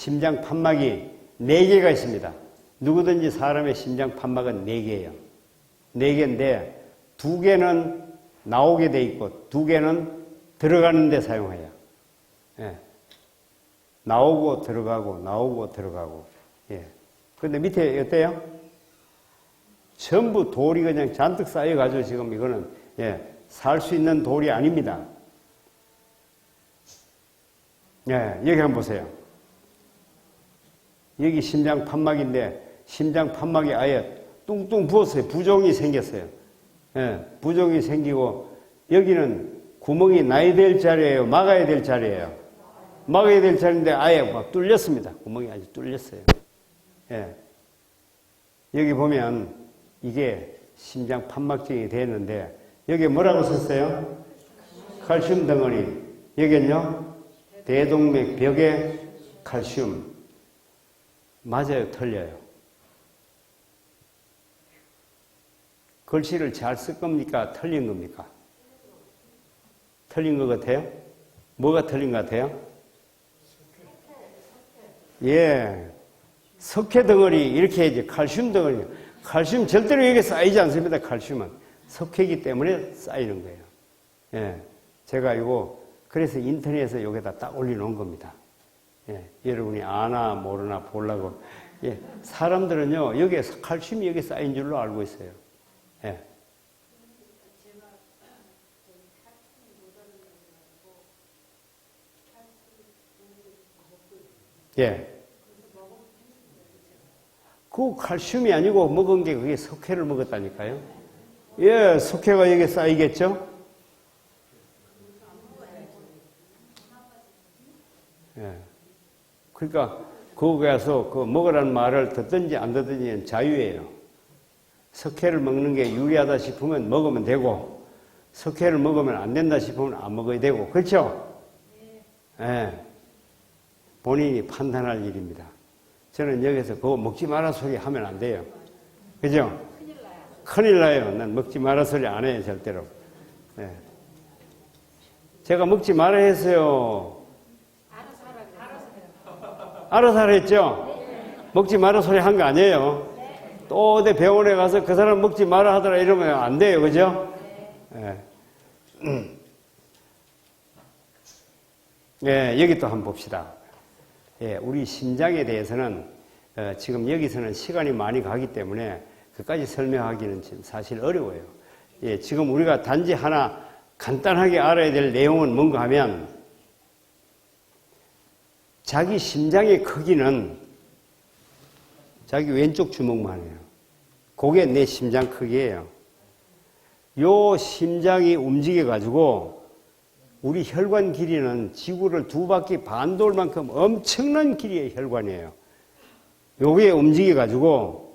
심장 판막이 4개가 있습니다. 누구든지 사람의 심장 판막은 4개예요. 4개인데 2개는 나오게 돼 있고 2개는 들어가는 데 사용해요. 예. 나오고 들어가고 나오고 들어가고. 예. 근데 밑에 어때요? 전부 돌이 그냥 잔뜩 쌓여가지고 지금 이거는 살 수 있는 돌이 아닙니다. 예, 여기 한번 보세요. 여기 심장 판막인데 심장 판막이 아예 뚱뚱 부었어요. 부종이 생겼어요. 예, 부종이 생기고 여기는 구멍이 나야 될 자리예요. 막아야 될 자리예요. 막아야 될 자리인데 아예 막 뚫렸습니다. 구멍이 아주 뚫렸어요. 예. 여기 보면 이게 심장 판막증이 되는데 여기 뭐라고 썼어요? 칼슘 덩어리. 여기는요? 대동맥 벽에 칼슘. 맞아요, 틀려요. 글씨를 잘 쓸 겁니까? 틀린 겁니까? 틀린 것 같아요? 뭐가 틀린 것 같아요? 예. 석회 덩어리, 이렇게 해야지. 칼슘 덩어리. 칼슘 절대로 여기에 쌓이지 않습니다, 칼슘은. 석회이기 때문에 쌓이는 거예요. 예. 제가 이거, 그래서 인터넷에 여기다 딱 올려놓은 겁니다. 예. 여러분이 아나 모르나 보려고. 예. 사람들은요, 여기에 칼슘이 여기 쌓인 줄로 알고 있어요. 예. 예. 그 칼슘이 아니고 먹은 게 그게 석회를 먹었다니까요. 예, 석회가 여기 쌓이겠죠? 예. 그러니까 거기에서 그 먹으라는 말을 듣든지 안 듣든지 자유예요. 석회를 먹는 게 유리하다 싶으면 먹으면 되고, 석회를 먹으면 안 된다 싶으면 안 먹어야 되고, 그렇죠? 예. 본인이 판단할 일입니다. 저는 여기서 그거 먹지 마라 소리 하면 안 돼요. 그죠? 큰일 나요. 난 먹지 마라 소리 안 해요, 절대로. 예. 제가 먹지 마라 했어요. 알아서 하라 했죠? 먹지 마라 소리 한 거 아니에요. 또 어디 병원에 가서 그 사람 먹지 마라 하더라 이러면 안 돼요. 그죠? 예. 예, 여기 또 한번 봅시다. 예, 우리 심장에 대해서는 지금 여기서는 시간이 많이 가기 때문에 그까지 설명하기는 지금 사실 어려워요. 예, 지금 우리가 단지 하나 간단하게 알아야 될 내용은 뭔가 하면 자기 심장의 크기는 자기 왼쪽 주먹만 해요. 그게 내 심장 크기예요. 요 심장이 움직여가지고 우리 혈관 길이는 지구를 2바퀴 반 돌 만큼 엄청난 길이의 혈관이에요. 요게 움직여가지고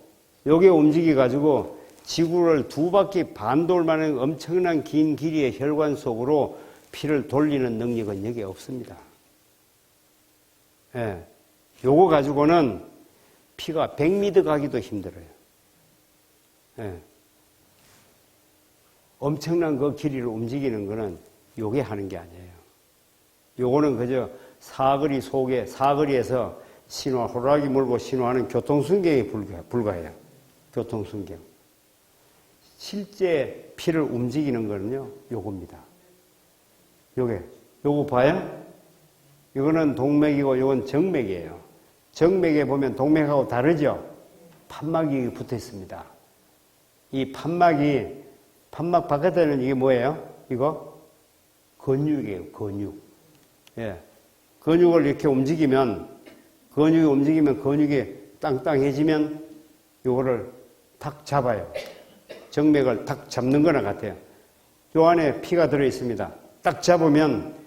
지구를 2바퀴 반 돌 만큼 엄청난 긴 길이의 혈관 속으로 피를 돌리는 능력은 여기에 없습니다. 예. 요거 가지고는 피가 100m 가기도 힘들어요. 예. 엄청난 그 길이를 움직이는 거는 요게 하는 게 아니에요. 요거는 그저 사거리에서 신호, 호루라기 물고 신호하는 교통순경에 불과해요. 교통순경. 실제 피를 움직이는 거는요, 요겁니다. 요거 봐요? 이거는 동맥이고 이건 정맥이에요. 정맥에 보면 동맥하고 다르죠? 판막이 붙어 있습니다. 이 판막 바깥에는 이게 뭐예요? 이거? 근육이에요, 근육. 예. 근육을 이렇게 움직이면, 근육이 땅땅해지면 요거를 탁 잡아요. 정맥을 탁 잡는 거나 같아요. 요 안에 피가 들어 있습니다. 탁 잡으면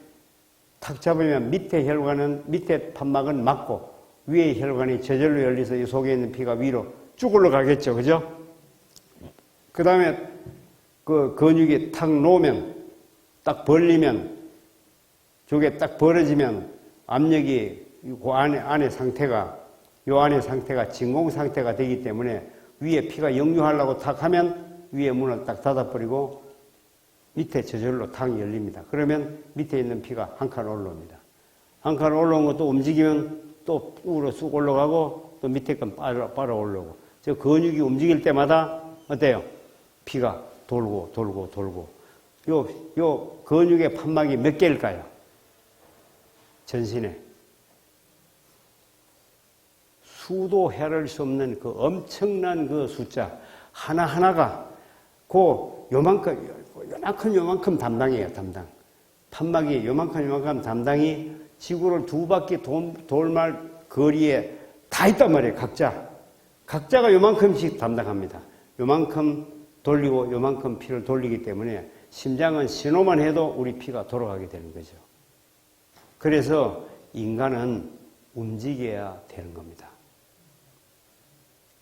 밑에 판막은 막고 위에 혈관이 저절로 열려서 이 속에 있는 피가 위로 쭉 올라가겠죠. 그죠? 그 다음에 그 근육이 탁 놓으면, 딱 벌리면, 저게 딱 벌어지면 압력이 그 안에 상태가, 요 안에 상태가 진공 상태가 되기 때문에 위에 피가 역류하려고 탁 하면 위에 문을 딱 닫아버리고 밑에 저절로 탁 열립니다. 그러면 밑에 있는 피가 한 칸 올라옵니다. 한 칸 올라온 것도 움직이면 또 우로 쑥 올라가고 또 밑에 건 빨아 올라오고. 저 근육이 움직일 때마다 어때요? 피가 돌고 돌고 돌고. 요 근육의 판막이 몇 개일까요? 전신에. 수도 헤아릴 수 없는 그 엄청난 그 숫자 하나하나가 그 요만큼 담당이에요, 담당. 판막이 요만큼 담당이 지구를 두 바퀴 돌말 거리에 다 있단 말이에요, 각자. 각자가 요만큼씩 담당합니다. 요만큼 돌리고 요만큼 피를 돌리기 때문에 심장은 신호만 해도 우리 피가 돌아가게 되는 거죠. 그래서 인간은 움직여야 되는 겁니다.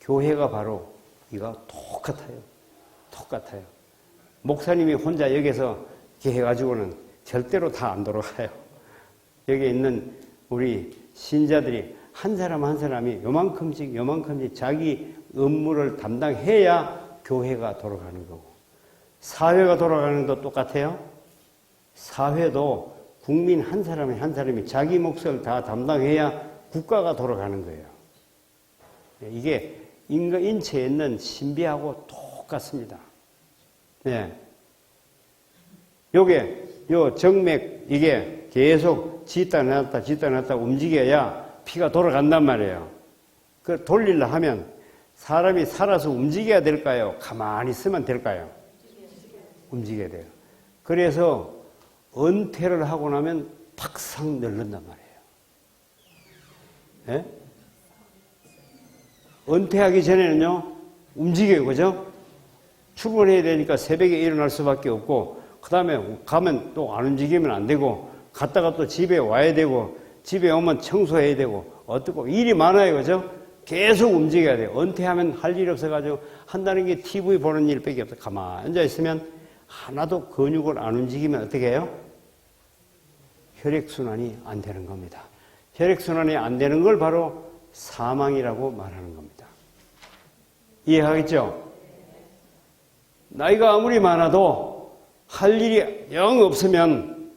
교회가 바로 이거 똑같아요. 목사님이 혼자 여기서 이렇게 해가지고는 절대로 다 안 돌아가요. 여기 있는 우리 신자들이 한 사람 한 사람이 요만큼씩 자기 업무를 담당해야 교회가 돌아가는 거고, 사회가 돌아가는 것도 똑같아요. 사회도 국민 한 사람이 자기 몫을 다 담당해야 국가가 돌아가는 거예요. 이게 인체에 있는 신비하고 똑같습니다. 네. 요 정맥, 이게 계속 쥐다 놨다 움직여야 피가 돌아간단 말이에요. 그 돌리려 하면 사람이 살아서 움직여야 될까요? 가만히 있으면 될까요? 움직여야 돼요. 그래서 은퇴를 하고 나면 팍상 늘른단 말이에요. 네? 은퇴하기 전에는요, 움직여요, 그죠? 출근해야 되니까 새벽에 일어날 수밖에 없고, 그 다음에 가면 또 안 움직이면 안 되고, 갔다가 또 집에 와야 되고, 집에 오면 청소해야 되고, 어떻고, 일이 많아요, 그죠? 계속 움직여야 돼요. 은퇴하면 할 일이 없어가지고, 한다는 게 TV 보는 일밖에 없어요. 가만히 앉아있으면 하나도 근육을 안 움직이면 어떻게 해요? 혈액순환이 안 되는 겁니다. 혈액순환이 안 되는 걸 바로 사망이라고 말하는 겁니다. 이해하겠죠? 나이가 아무리 많아도 할 일이 영 없으면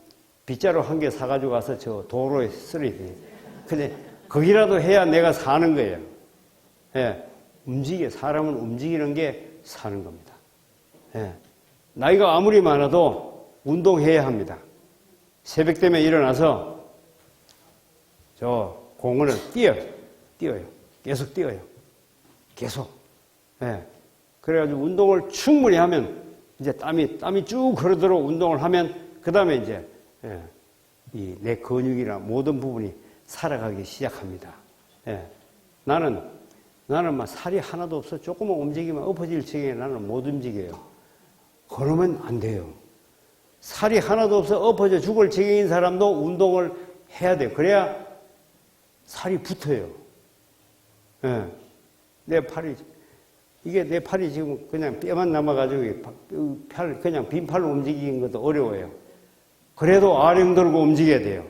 빗자루 한 개 사가지고 가서 저 도로에 쓰러야 돼요. 근데 거기라도 해야 내가 사는 거예요. 예. 사람은 움직이는 게 사는 겁니다. 예. 나이가 아무리 많아도 운동해야 합니다. 새벽 되면 일어나서 저 공원을 뛰어요. 계속 뛰어요. 계속. 예. 그래가지고 운동을 충분히 하면 이제 땀이 쭉 흐르도록 운동을 하면 그 다음에 이제 이 내 근육이나 모든 부분이 살아가기 시작합니다. 예. 나는 막 살이 하나도 없어. 조금만 움직이면 엎어질 지경에 나는 못 움직여요. 그러면 안 돼요. 살이 하나도 없어 엎어져 죽을 지경인 사람도 운동을 해야 돼요. 그래야 살이 붙어요. 예. 내 팔이 지금 그냥 뼈만 남아가지고 그냥 빈팔로 움직이는 것도 어려워요. 그래도 아령 들고 움직여야 돼요.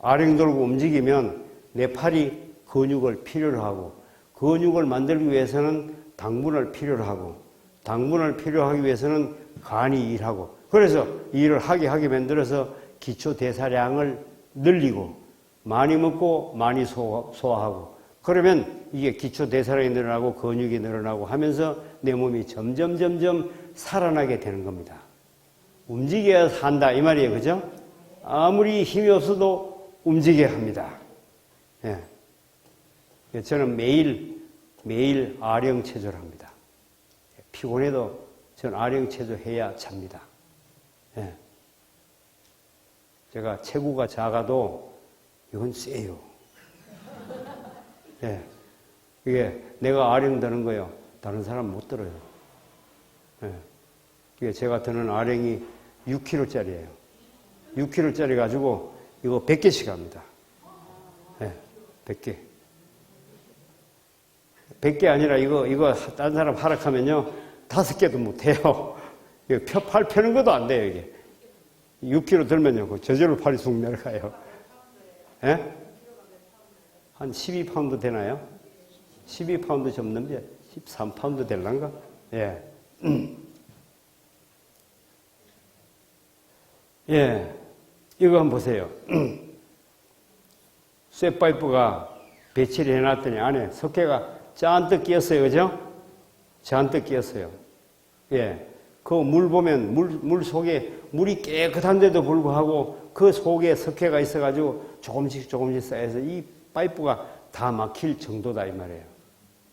아령 들고 움직이면 내 팔이 근육을 필요로 하고, 근육을 만들기 위해서는 당분을 필요로 하고, 당분을 필요하기 위해서는 간이 일하고, 그래서 일을 하게 만들어서 기초 대사량을 늘리고, 많이 먹고 많이 소화하고, 그러면 이게 기초 대사량이 늘어나고 근육이 늘어나고 하면서 내 몸이 점점 살아나게 되는 겁니다. 움직여야 산다 이 말이에요, 그죠? 아무리 힘이 없어도 움직여야 합니다. 예. 저는 매일 아령체조를 합니다. 피곤해도 저는 아령체조 해야 잡니다. 예. 제가 체구가 작아도 이건 세요. 예. 이게 내가 아령 드는 거요. 다른 사람 못 들어요. 예. 이게 제가 드는 아령이 6kg짜리예요. 6kg짜리 가지고 이거 100개씩 합니다. 예. 100개. 100개 아니라 이거 딴 사람 하락하면요. 5개도 못 해요. 이거 팔 펴는 것도 안 돼요, 이게. 6kg 들면요. 저절로 팔이 쑥 내려가요. 예? 한 12파운드 되나요? 12파운드 좀 넘게 13파운드 될란가? 예. 예. 이거 한번 보세요. 쇠파이프가 배치를 해놨더니 안에 석회가 잔뜩 끼었어요. 그죠? 잔뜩 끼었어요. 예. 그 물 보면 물 속에 물이 깨끗한데도 불구하고 그 속에 석회가 있어가지고 조금씩 쌓여서 이 파이프가 다 막힐 정도다 이 말이에요.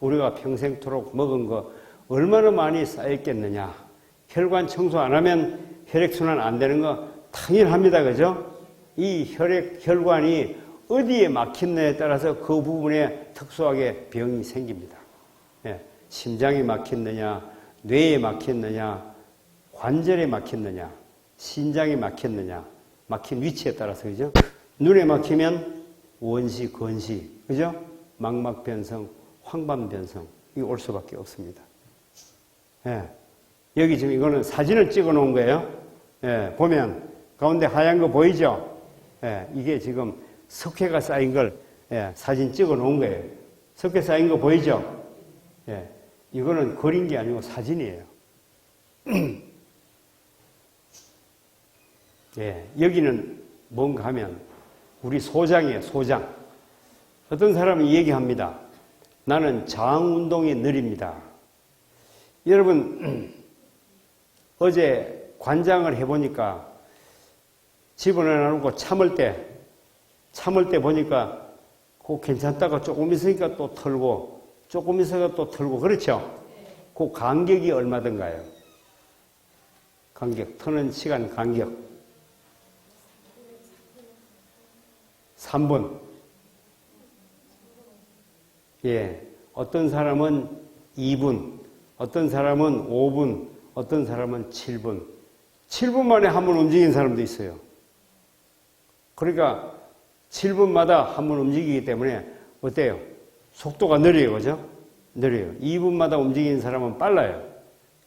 우리가 평생토록 먹은 거 얼마나 많이 쌓였겠느냐. 혈관 청소 안 하면 혈액순환 안 되는 거 당연합니다. 그죠? 이 혈관이 어디에 막힌느냐에 따라서 그 부분에 특수하게 병이 생깁니다. 예. 심장이 막혔느냐, 뇌에 막혔느냐, 관절에 막혔느냐, 신장에 막혔느냐, 막힌 위치에 따라서, 그죠? 눈에 막히면 원시, 건시, 그죠? 망막변성, 황반변성, 이거 올 수밖에 없습니다. 예. 여기 지금 이거는 사진을 찍어 놓은 거예요. 예. 보면 가운데 하얀 거 보이죠? 예. 이게 지금 석회가 쌓인 걸 사진 찍어 놓은 거예요. 석회 쌓인 거 보이죠? 예. 이거는 그린 게 아니고 사진이에요. 예. 여기는 뭔가 하면 우리 소장이에요, 소장. 어떤 사람은 얘기합니다. 나는 장운동이 느립니다. 여러분, 어제 관장을 해보니까 집어넣어놓고 참을 때 보니까 그 괜찮다가 조금 있으니까 또 털고 조금 있어가 또 털고 그렇죠? 그 간격이 얼마든가요? 간격, 터는 시간 간격 3분. 예, 어떤 사람은 2분, 어떤 사람은 5분, 어떤 사람은 7분. 7분 만에 한 번 움직이는 사람도 있어요. 그러니까 7분마다 한 번 움직이기 때문에 어때요? 속도가 느려요. 그죠? 느려요. 2분마다 움직이는 사람은 빨라요.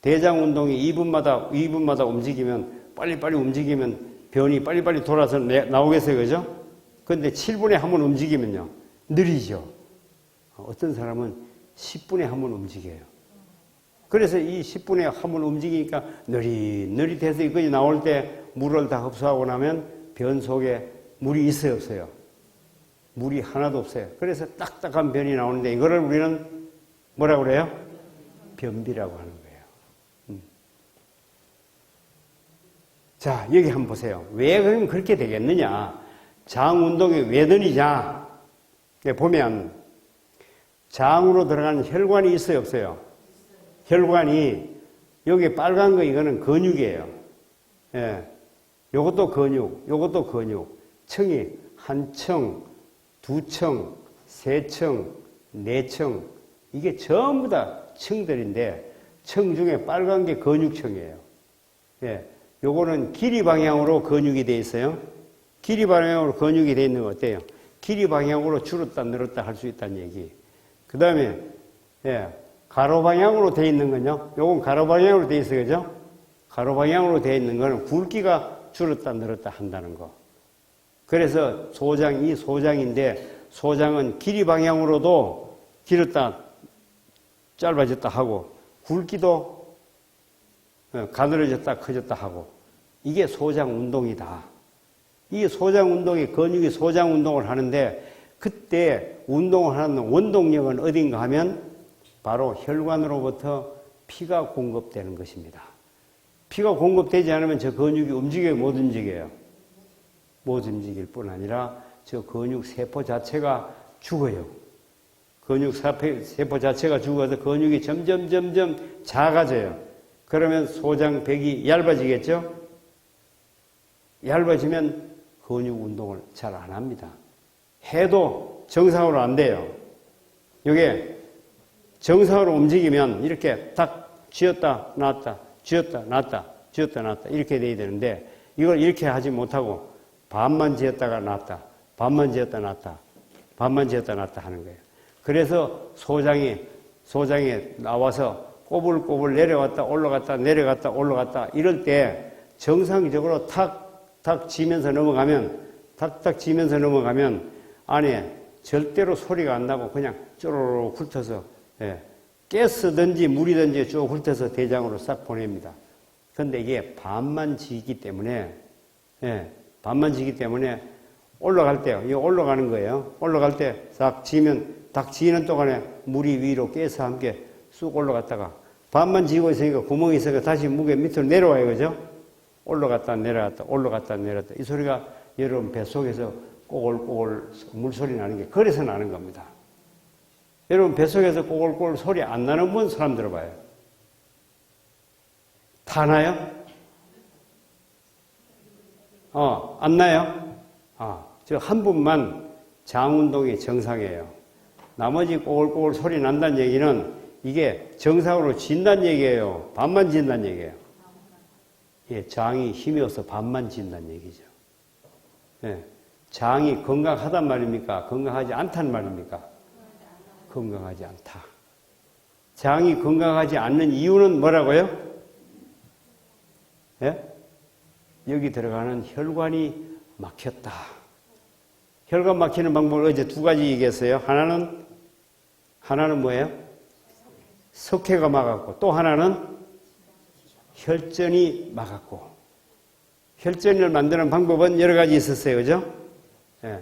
대장 운동이 2분마다 움직이면 빨리빨리 움직이면 변이 빨리빨리 돌아서 나오겠어요. 그죠? 그런데 7분에 한 번 움직이면요. 느리죠. 어떤 사람은 10분에 한 번 움직여요. 그래서 이 10분에 한 번 움직이니까 느릿느릿해서 이것이 나올 때 물을 다 흡수하고 나면 변 속에 물이 있어요, 없어요? 물이 하나도 없어요. 그래서 딱딱한 변이 나오는데 이거를 우리는 뭐라고 그래요? 변비라고 하는 거예요. 자, 여기 한번 보세요. 왜 그러면 그렇게 되겠느냐? 장 운동이 왜 느리냐? 보면 장으로 들어가는 혈관이 있어요, 없어요? 혈관이 여기 빨간 거 이거는 근육이에요. 예. 요것도 근육, 요것도 근육. 층이 한 층, 두 층, 세 층, 네 층. 이게 전부 다 층들인데 층 중에 빨간 게 근육층이에요. 예. 요거는 길이 방향으로 근육이 돼 있어요. 길이 방향으로 근육이 돼 있는 거 어때요? 길이 방향으로 줄었다 늘었다 할 수 있다는 얘기. 그 다음에 예. 가로 방향으로 돼 있는 건요. 요건 가로 방향으로 돼 있어요. 그죠? 가로 방향으로 돼 있는 거는 굵기가 줄었다 늘었다 한다는 거. 그래서 이 소장인데 소장은 길이 방향으로도 길었다 짧아졌다 하고 굵기도 가늘어졌다 커졌다 하고 이게 소장 운동이다. 이 소장 운동이 근육이 소장 운동을 하는데 그때 운동을 하는 원동력은 어딘가 하면 바로 혈관으로부터 피가 공급되는 것입니다. 피가 공급되지 않으면 저 근육이 움직여요, 못 움직여요? 못 움직일 뿐 아니라 저 근육 세포 자체가 죽어요. 근육 세포 자체가 죽어서 근육이 점점 작아져요. 그러면 소장벽이 얇아지겠죠? 얇아지면 근육 운동을 잘 안 합니다. 해도 정상으로 안 돼요. 이게 정상으로 움직이면 이렇게 딱 쥐었다 놨다 쥐었다 놨다 쥐었다 놨다 이렇게 돼야 되는데 이걸 이렇게 하지 못하고 반만 쥐었다가 놨다 반만 쥐었다 놨다 반만 쥐었다 놨다 하는 거예요. 그래서 소장이 나와서 꼬불꼬불 내려갔다 올라갔다 내려갔다 올라갔다 이럴 때 정상적으로 탁탁 지면서 넘어가면 안에 절대로 소리가 안 나고 그냥 쪼로록 훑어서 가스든지 물이든지 쭉 훑어서 대장으로 싹 보냅니다. 그런데 이게 반만 지기 때문에 올라갈 때요. 이거 올라가는 거예요. 올라갈 때 싹 지면 딱 지는 동안에 물이 위로 깨서 함께 쑥 올라갔다가 반만 지고 있으니까 구멍이 있으니까 다시 무게 밑으로 내려와요. 그죠? 올라갔다 내려갔다 올라갔다 내려갔다. 이 소리가 여러분 뱃속에서 꼬골꼬골 물소리 나는 게 그래서 나는 겁니다. 여러분 뱃속에서 꼬골꼬골 소리 안 나는 분 사람 들어봐요. 다 나요? 안 나요? 저 한 분만 장운동이 정상이에요. 나머지 꼬골꼬골 소리 난다는 얘기는 이게 정상으로 진다는 얘기예요. 반만 진다는 얘기예요. 예, 장이 힘이 없어 반만 진다는 얘기죠. 예, 장이 건강하단 말입니까? 건강하지 않단 말입니까? 건강하지 않다. 장이 건강하지 않는 이유는 뭐라고요? 예? 여기 들어가는 혈관이 막혔다. 혈관 막히는 방법을 어제 두 가지 얘기했어요. 하나는 뭐예요? 석회가 막았고, 또 하나는 혈전이 막았고. 혈전을 만드는 방법은 여러 가지 있었어요. 그죠? 예.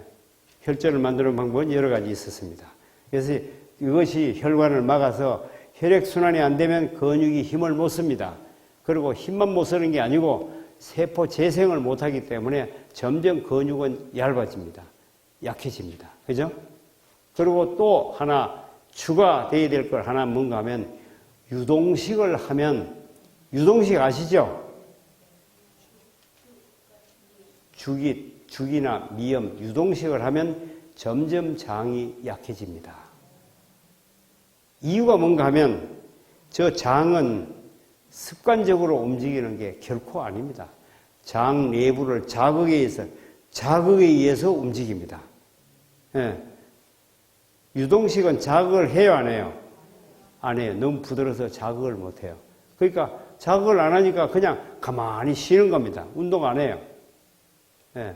혈전을 만드는 방법은 여러 가지 있었습니다. 그래서 이것이 혈관을 막아서 혈액순환이 안 되면 근육이 힘을 못 씁니다. 그리고 힘만 못 쓰는 게 아니고 세포 재생을 못하기 때문에 점점 근육은 얇아집니다. 약해집니다. 그죠? 그리고 또 하나 추가되어야 될 걸 하나 뭔가 하면 유동식을 하면 유동식 아시죠? 죽이나 미염 유동식을 하면 점점 장이 약해집니다. 이유가 뭔가 하면 저 장은 습관적으로 움직이는 게 결코 아닙니다. 장 내부를 자극에 의해서 움직입니다. 예. 유동식은 자극을 해요, 안 해요? 안 해요. 너무 부드러워서 자극을 못 해요. 그러니까 자극을 안 하니까 그냥 가만히 쉬는 겁니다. 운동 안 해요. 예.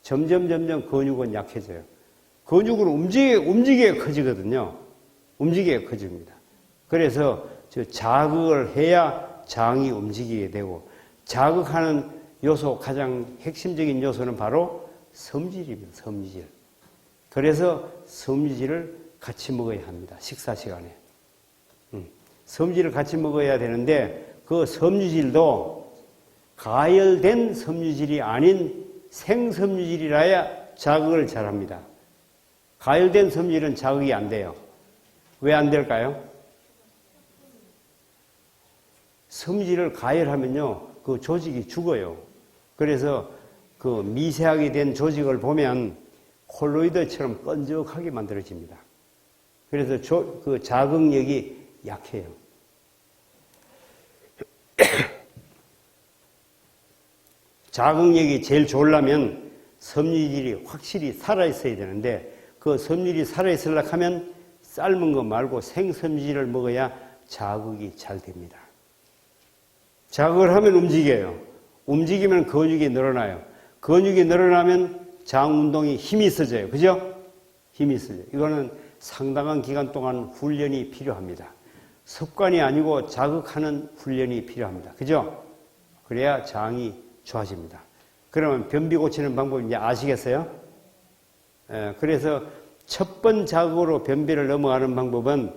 점점 근육은 약해져요. 근육은 움직여야 커지거든요. 움직여야 커집니다. 그래서 저 자극을 해야 장이 움직이게 되고 자극하는 요소 가장 핵심적인 요소는 바로 섬유질입니다. 섬유질. 그래서 섬유질을 같이 먹어야 합니다. 식사 시간에. 섬유질을 같이 먹어야 되는데 그 섬유질도 가열된 섬유질이 아닌 생섬유질이라야 자극을 잘합니다. 가열된 섬유질은 자극이 안 돼요. 왜 안 될까요? 섬유질을 가열하면요, 그 조직이 죽어요. 그래서 그 미세하게 된 조직을 보면 콜로이드처럼 끈적하게 만들어집니다. 그래서 그 자극력이 약해요. 자극력이 제일 좋으려면 섬유질이 확실히 살아있어야 되는데 그 섬유질이 살아있으려고 하면 삶은 거 말고 생섬유질을 먹어야 자극이 잘 됩니다. 자극을 하면 움직여요. 움직이면 근육이 늘어나요. 근육이 늘어나면 장 운동이 힘이 있어져요. 그죠? 힘이 있어져요. 이거는 상당한 기간 동안 훈련이 필요합니다. 습관이 아니고 자극하는 훈련이 필요합니다. 그죠? 그래야 장이 좋아집니다. 그러면 변비 고치는 방법 이제 아시겠어요? 그래서 첫 번 자극으로 변비를 넘어가는 방법은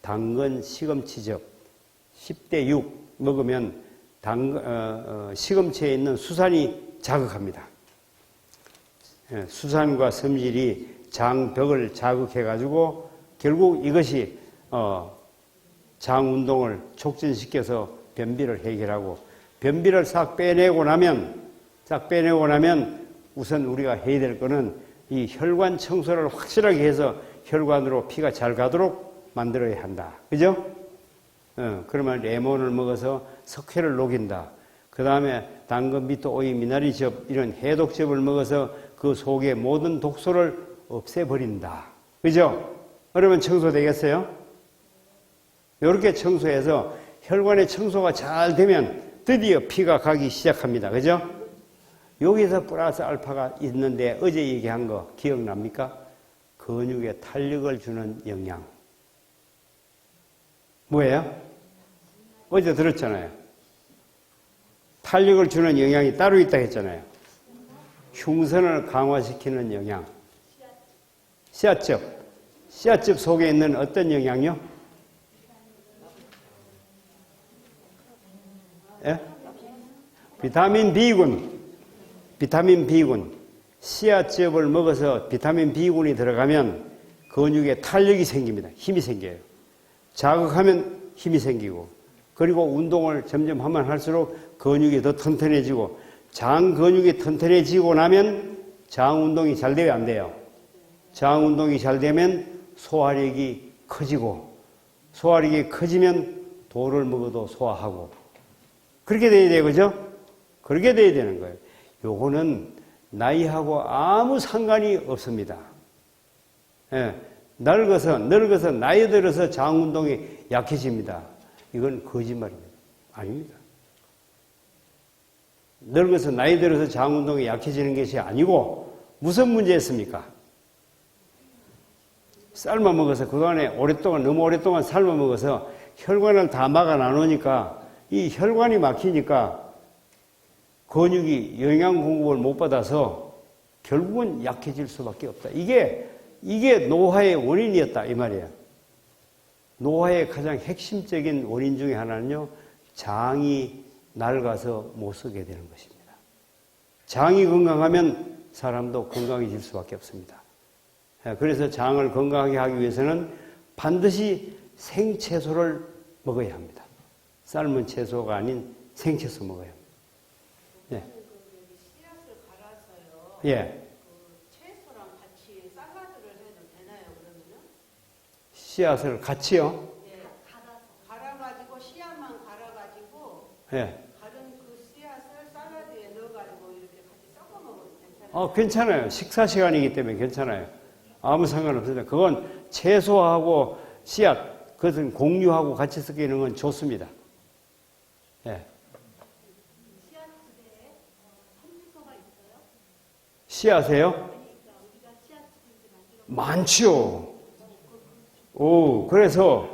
당근 시금치즙 10대 6 먹으면 시금치에 있는 수산이 자극합니다. 수산과 섬유질이 장벽을 자극해가지고 결국 이것이 장 운동을 촉진시켜서 변비를 해결하고 변비를 싹 빼내고 나면 우선 우리가 해야 될 거는 이 혈관 청소를 확실하게 해서 혈관으로 피가 잘 가도록 만들어야 한다. 그죠? 그러면 레몬을 먹어서 석회를 녹인다. 그 다음에 당근, 비트, 오이, 미나리즙 이런 해독즙을 먹어서 그 속의 모든 독소를 없애버린다. 그죠? 그러면 청소되겠어요? 이렇게 청소해서 혈관의 청소가 잘 되면 드디어 피가 가기 시작합니다. 그죠? 여기서 플러스 알파가 있는데 어제 얘기한 거 기억납니까? 근육에 탄력을 주는 영양. 뭐예요? 어제 들었잖아요. 탄력을 주는 영양이 따로 있다 했잖아요. 흉선을 강화시키는 영양. 씨앗즙. 씨앗즙 속에 있는 어떤 영양요? 예? 비타민 B군. 비타민 B군. 씨앗즙을 먹어서 비타민 B군이 들어가면 근육에 탄력이 생깁니다. 힘이 생겨요. 자극하면 힘이 생기고, 그리고 운동을 점점 하면 할수록 근육이 더 튼튼해지고, 장 근육이 튼튼해지고 나면 장 운동이 잘 돼요, 안 돼요? 장 운동이 잘 되면 소화력이 커지고, 소화력이 커지면 돌을 먹어도 소화하고, 그렇게 돼야 돼요, 그죠? 그렇게 돼야 되는 거예요. 요거는 나이하고 아무 상관이 없습니다. 예, 늙어서 나이 들어서 장 운동이 약해집니다. 이건 거짓말입니다. 아닙니다. 늙어서 나이 들어서 장 운동이 약해지는 것이 아니고 무슨 문제였습니까? 삶아 먹어서 그간에 너무 오랫동안 삶아 먹어서 혈관을 다 막아 나누니까 이 혈관이 막히니까 근육이 영양 공급을 못 받아서 결국은 약해질 수밖에 없다. 이게 노화의 원인이었다 이 말이에요. 노화의 가장 핵심적인 원인 중에 하나는요, 장이 낡아서 못 쓰게 되는 것입니다. 장이 건강하면 사람도 건강해질 수밖에 없습니다. 그래서 장을 건강하게 하기 위해서는 반드시 생채소를 먹어야 합니다. 삶은 채소가 아닌 생채소 먹어야 합니다. 예. 씨앗을 갈아서요. 예. 채소랑 같이 샐러드를 해도 되나요, 그러면은? 씨앗을 같이요? 예. 갈아가지고 씨앗만 갈아가지고 예. 갈은 그 씨앗을 샐러드에 넣어가지고 이렇게 같이 섞어 먹어도 괜찮아요? 괜찮아요. 식사 시간이기 때문에 괜찮아요. 아무 상관없습니다. 그건 채소하고 씨앗, 그것은 공유하고 같이 섞이는 건 좋습니다. 예. 씨앗집에 섬유소가 있어요? 씨앗이에요? 우리가 씨앗집을 만들어 많죠. 오, 그래서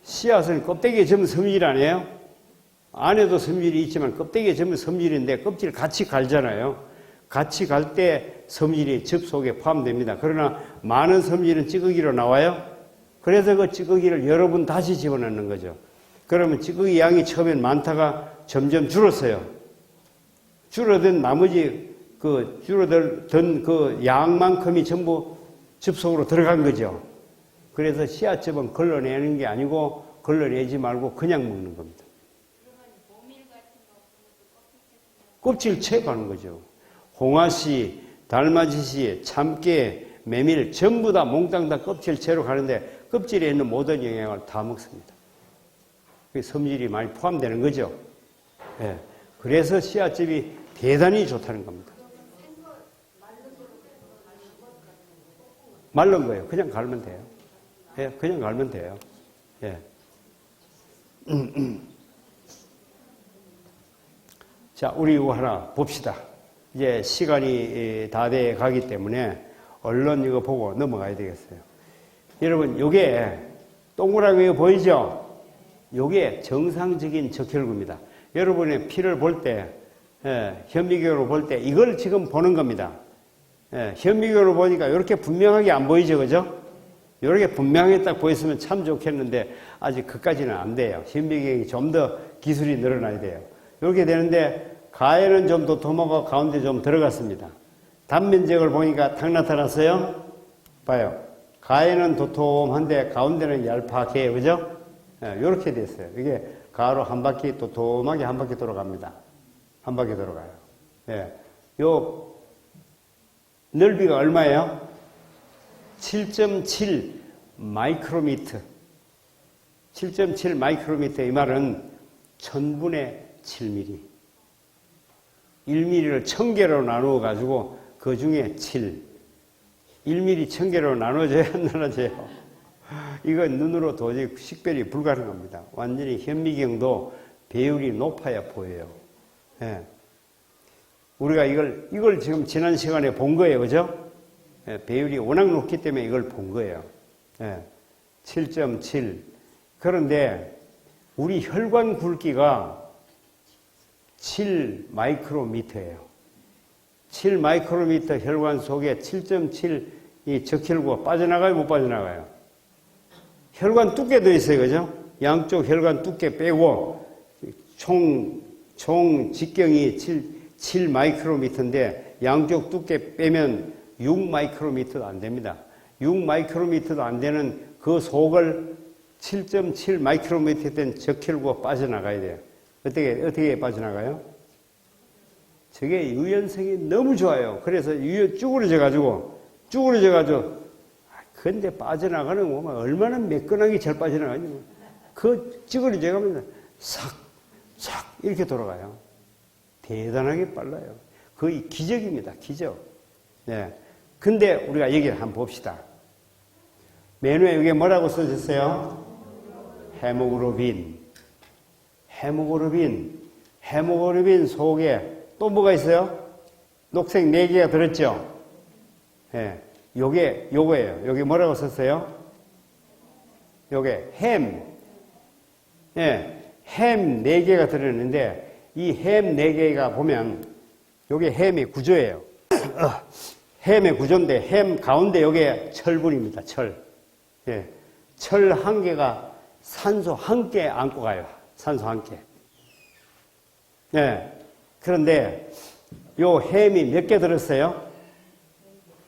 씨앗은 껍데기에 전부 섬유질 아니에요? 안에도 섬유질이 있지만 껍데기에 전부 섬유질인데 껍질 같이 갈잖아요. 같이 갈 때 섬유질이 즙 속에 포함됩니다. 그러나 많은 섬유질은 찌꺼기로 나와요. 그래서 그 찌꺼기를 여러 번 다시 집어넣는 거죠. 그러면 찌꺼기 양이 처음엔 많다가 점점 줄었어요. 줄어든 나머지 줄어든 그 양만큼이 전부 즙 속으로 들어간 거죠. 그래서 씨앗즙은 걸러내는 게 아니고 걸러내지 말고 그냥 먹는 겁니다. 껍질 채가는 거죠. 홍화씨, 달맞이씨, 참깨, 메밀 전부 다 몽땅 다 껍질 채로 가는데 껍질에 있는 모든 영양을 다 먹습니다. 섬유질이 많이 포함되는 거죠. 예. 그래서 씨앗즙이 대단히 좋다는 겁니다. 말른 거예요. 그냥 갈면 돼요. 예, 그냥 갈면 돼요. 예. 자, 우리 이거 하나 봅시다. 이제 시간이 다 돼 가기 때문에 얼른 이거 보고 넘어가야 되겠어요. 여러분, 요게 동그라미 보이죠? 요게 정상적인 적혈구입니다. 여러분의 피를 볼 때, 현미경으로 볼 때 이걸 지금 보는 겁니다. 현미경으로 보니까 이렇게 분명하게 안 보이죠, 그죠? 이렇게 분명하게 딱 보였으면 참 좋겠는데 아직 그까지는 안 돼요. 현미경이 좀 더 기술이 늘어나야 돼요. 이렇게 되는데 가에는 좀 도톰하고 가운데 좀 들어갔습니다. 단면적을 보니까 탁 나타났어요. 봐요. 가에는 도톰한데 가운데는 얄팍해요, 그죠? 이렇게 됐어요. 이게 가로 한 바퀴 도톰하게 한 바퀴 돌아갑니다. 한 바퀴 돌아가요. 예. 요 넓이가 얼마예요? 7.7 마이크로미터. 7.7 마이크로미터 이 말은 1000분의 7mm. 1mm를 1000개로 나누어 가지고 그 중에 7. 1mm 1000개로 나눠져야 안 나눠져요. 이건 눈으로 도저히 식별이 불가능합니다. 완전히 현미경도 배율이 높아야 보여요. 예. 우리가 이걸 지금 지난 시간에 본 거예요. 그죠? 예, 배율이 워낙 높기 때문에 이걸 본 거예요. 예. 7.7. 그런데 우리 혈관 굵기가 7 마이크로미터예요. 7 마이크로미터 혈관 속에 7.7 이 적혈구가 빠져나가요, 못 빠져나가요? 혈관 두께도 있어요, 그죠? 양쪽 혈관 두께 빼고 총 직경이 7 마이크로미터인데 양쪽 두께 빼면 6 마이크로미터도 안 됩니다. 6 마이크로미터도 안 되는 그 속을 7.7 마이크로미터 된 적혈구가 빠져나가야 돼요. 어떻게 빠져나가요? 저게 유연성이 너무 좋아요. 그래서 쭈그러져가지고, 근데 빠져나가는 거 얼마나 매끈하게 잘 빠져나가냐. 그 쭈그러져가면 싹 이렇게 돌아가요. 대단하게 빨라요. 거의 기적입니다. 기적. 네. 근데 우리가 얘기를 한번 봅시다. 맨 위에 여기 뭐라고 써졌어요? 헤모글로빈 속에 또 뭐가 있어요? 녹색 4개가 들었죠? 예. 요거예요. 여기 뭐라고 썼어요? 요게 햄. 예. 햄 4개가 들었는데 이 햄 4개가 보면 요게 햄의 구조예요. 햄의 구조인데 햄 가운데 요게 철분입니다. 철. 예. 철 1개가 산소 1개 안고 가요. 산소 1개. 예. 그런데 요 햄이 몇 개 들었어요?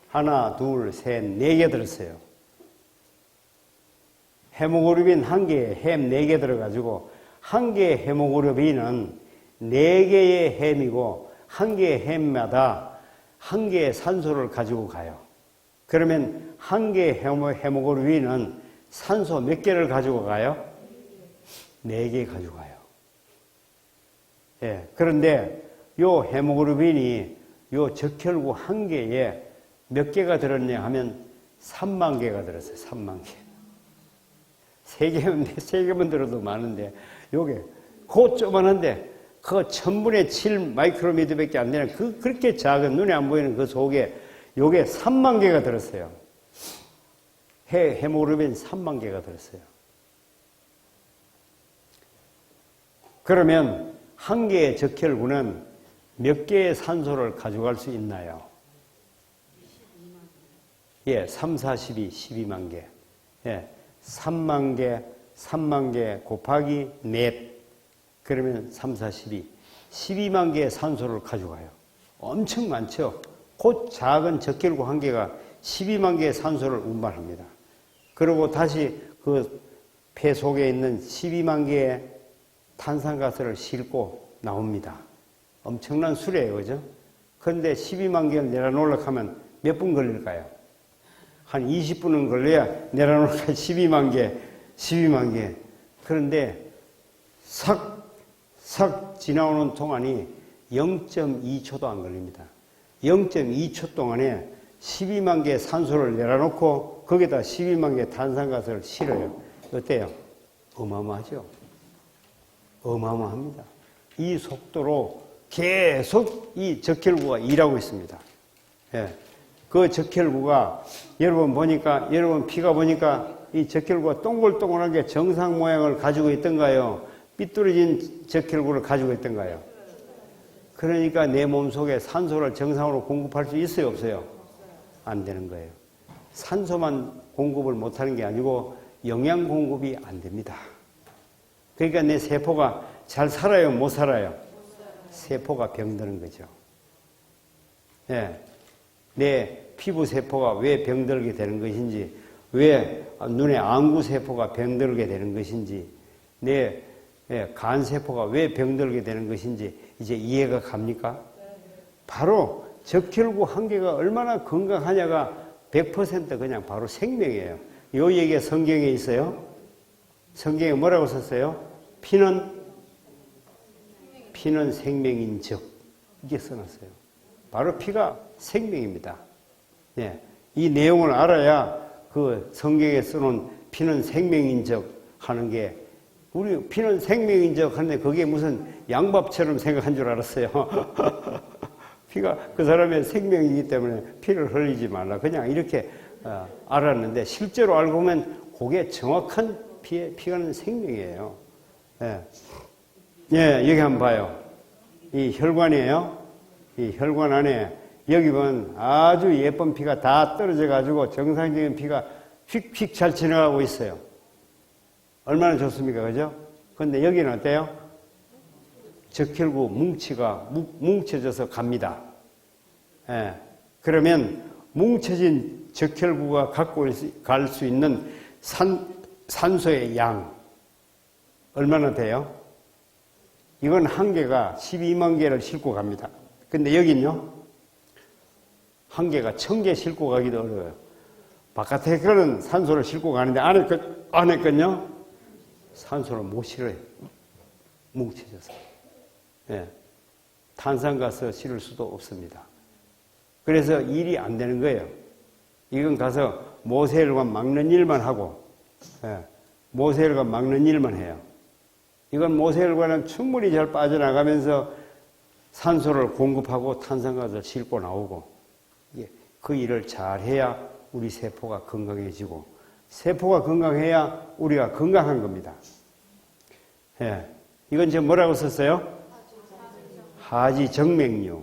하나, 둘, 셋, 4개 들었어요. 헤모글로빈 1개에 햄 4개 들어가지고 1개의 헤모글로빈은 4개의 햄이고 1개의 햄마다 1개의 산소를 가지고 가요. 그러면 1개의 헤모글로빈은 산소 몇 개를 가지고 가요? 4개 가지고 가요. 예. 그런데 요 헤모글로빈이 요 적혈구 1개에 몇 개가 들었냐 하면 3만 개가 들었어요. 3만 개. 3개만 들어도 많은데 요게 그 조그만한데 그 1000분의 7 마이크로미터밖에 안 되는 그렇게 작은 눈에 안 보이는 그 속에 요게 3만 개가 들었어요. 헤모글로빈 3만 개가 들었어요. 그러면 1개의 적혈구는 몇 개의 산소를 가져갈 수 있나요? 예, 3, 4, 12만 개. 예, 3만 개 곱하기 넷. 그러면 3, 4, 12만 개의 산소를 가져가요. 엄청 많죠? 그 작은 적혈구 1개가 12만 개의 산소를 운반합니다. 그리고 다시 그 폐 속에 있는 12만 개의 탄산가스를 싣고 나옵니다. 엄청난 수레예요, 그죠? 그런데 12만 개를 내려놓으려고 하면 몇 분 걸릴까요? 한 20분은 걸려야 내려놓으려고 12만 개. 그런데 싹 지나오는 동안이 0.2초도 안 걸립니다. 0.2초 동안에 12만 개의 산소를 내려놓고 거기다 12만 개의 탄산가스를 실어요. 어때요? 어마어마하죠? 어마어마합니다. 이 속도로 계속 이 적혈구가 일하고 있습니다. 예. 그 적혈구가 여러분 피가 보니까 이 적혈구가 동글동글하게 정상 모양을 가지고 있던가요? 삐뚤어진 적혈구를 가지고 있던가요? 그러니까 내 몸속에 산소를 정상으로 공급할 수 있어요, 없어요? 안 되는 거예요. 산소만 공급을 못하는 게 아니고 영양 공급이 안 됩니다. 그러니까 내 세포가 잘 살아요, 못 살아요? 세포가 병드는 거죠. 예. 내 피부 세포가 왜 병들게 되는 것인지, 왜 눈의 안구 세포가 병들게 되는 것인지, 내 간 세포가 왜 병들게 되는 것인지 이제 이해가 갑니까? 바로 적혈구 1개가 얼마나 건강하냐가 100% 그냥 바로 생명이에요. 요 얘기가 성경에 있어요. 성경에 뭐라고 썼어요? 피는 생명인 적. 이게 써놨어요. 바로 피가 생명입니다. 예. 이 내용을 알아야 그 성경에 써놓은 피는 생명인 적 하는 게, 우리 피는 생명인 적 하는데 그게 무슨 양밥처럼 생각한 줄 알았어요. 피가 그 사람의 생명이기 때문에 피를 흘리지 말라. 그냥 이렇게 알았는데 실제로 알고 보면 그게 정확한 피가 생명이에요. 예. 예, 여기 한번 봐요. 이 혈관이에요. 이 혈관 안에 여기 보면 아주 예쁜 피가 다 떨어져 가지고 정상적인 피가 휙휙 잘 지나가고 있어요. 얼마나 좋습니까? 그죠? 근데 여기는 어때요? 적혈구 뭉치가 뭉쳐져서 갑니다. 예. 그러면 뭉쳐진 적혈구가 갖고 갈 수 있는 산소의 양 얼마나 돼요? 이건 한 개가 12만 개를 싣고 갑니다. 근데 여긴요? 한 개가 1000개 싣고 가기도 어려워요. 바깥에 거는 산소를 싣고 가는데 안에 건요? 산소를 못 실어요. 뭉쳐져서. 예. 탄산가스 실을 수도 없습니다. 그래서 일이 안 되는 거예요. 이건 가서 모세혈관 막는 일만 하고, 예. 모세혈관 막는 일만 해요. 이건 모세혈관은 충분히 잘 빠져나가면서 산소를 공급하고 탄산가스를 싣고 나오고, 그 일을 잘 해야 우리 세포가 건강해지고, 세포가 건강해야 우리가 건강한 겁니다. 예. 이건 지금 뭐라고 썼어요? 하지정맥류.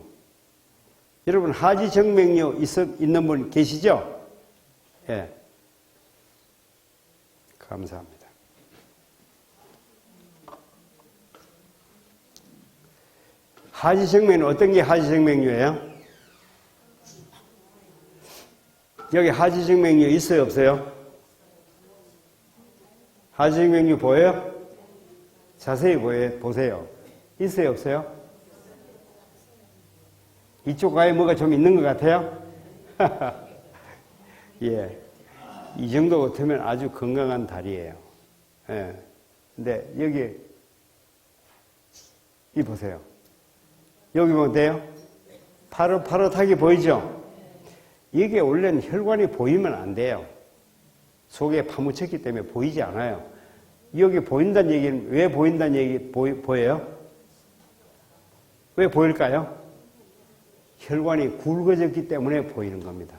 여러분, 하지정맥류 있는 분 계시죠? 예. 감사합니다. 하지정맥류는 어떤 게 하지정맥류예요? 여기 하지정맥류 있어요, 없어요? 하지정맥류 보여요? 자세히 보세요. 있어요, 없어요? 이쪽 가에 뭐가 좀 있는 것 같아요? 예. 이 정도 같으면 아주 건강한 다리예요. 예. 근데 여기, 이 보세요. 여기 보면 돼요? 파릇파릇하게 보이죠? 이게 원래는 혈관이 보이면 안 돼요. 속에 파묻혔기 때문에 보이지 않아요. 여기 보인다는 얘기는 왜 보인다는 얘기 보여요? 왜 보일까요? 혈관이 굵어졌기 때문에 보이는 겁니다.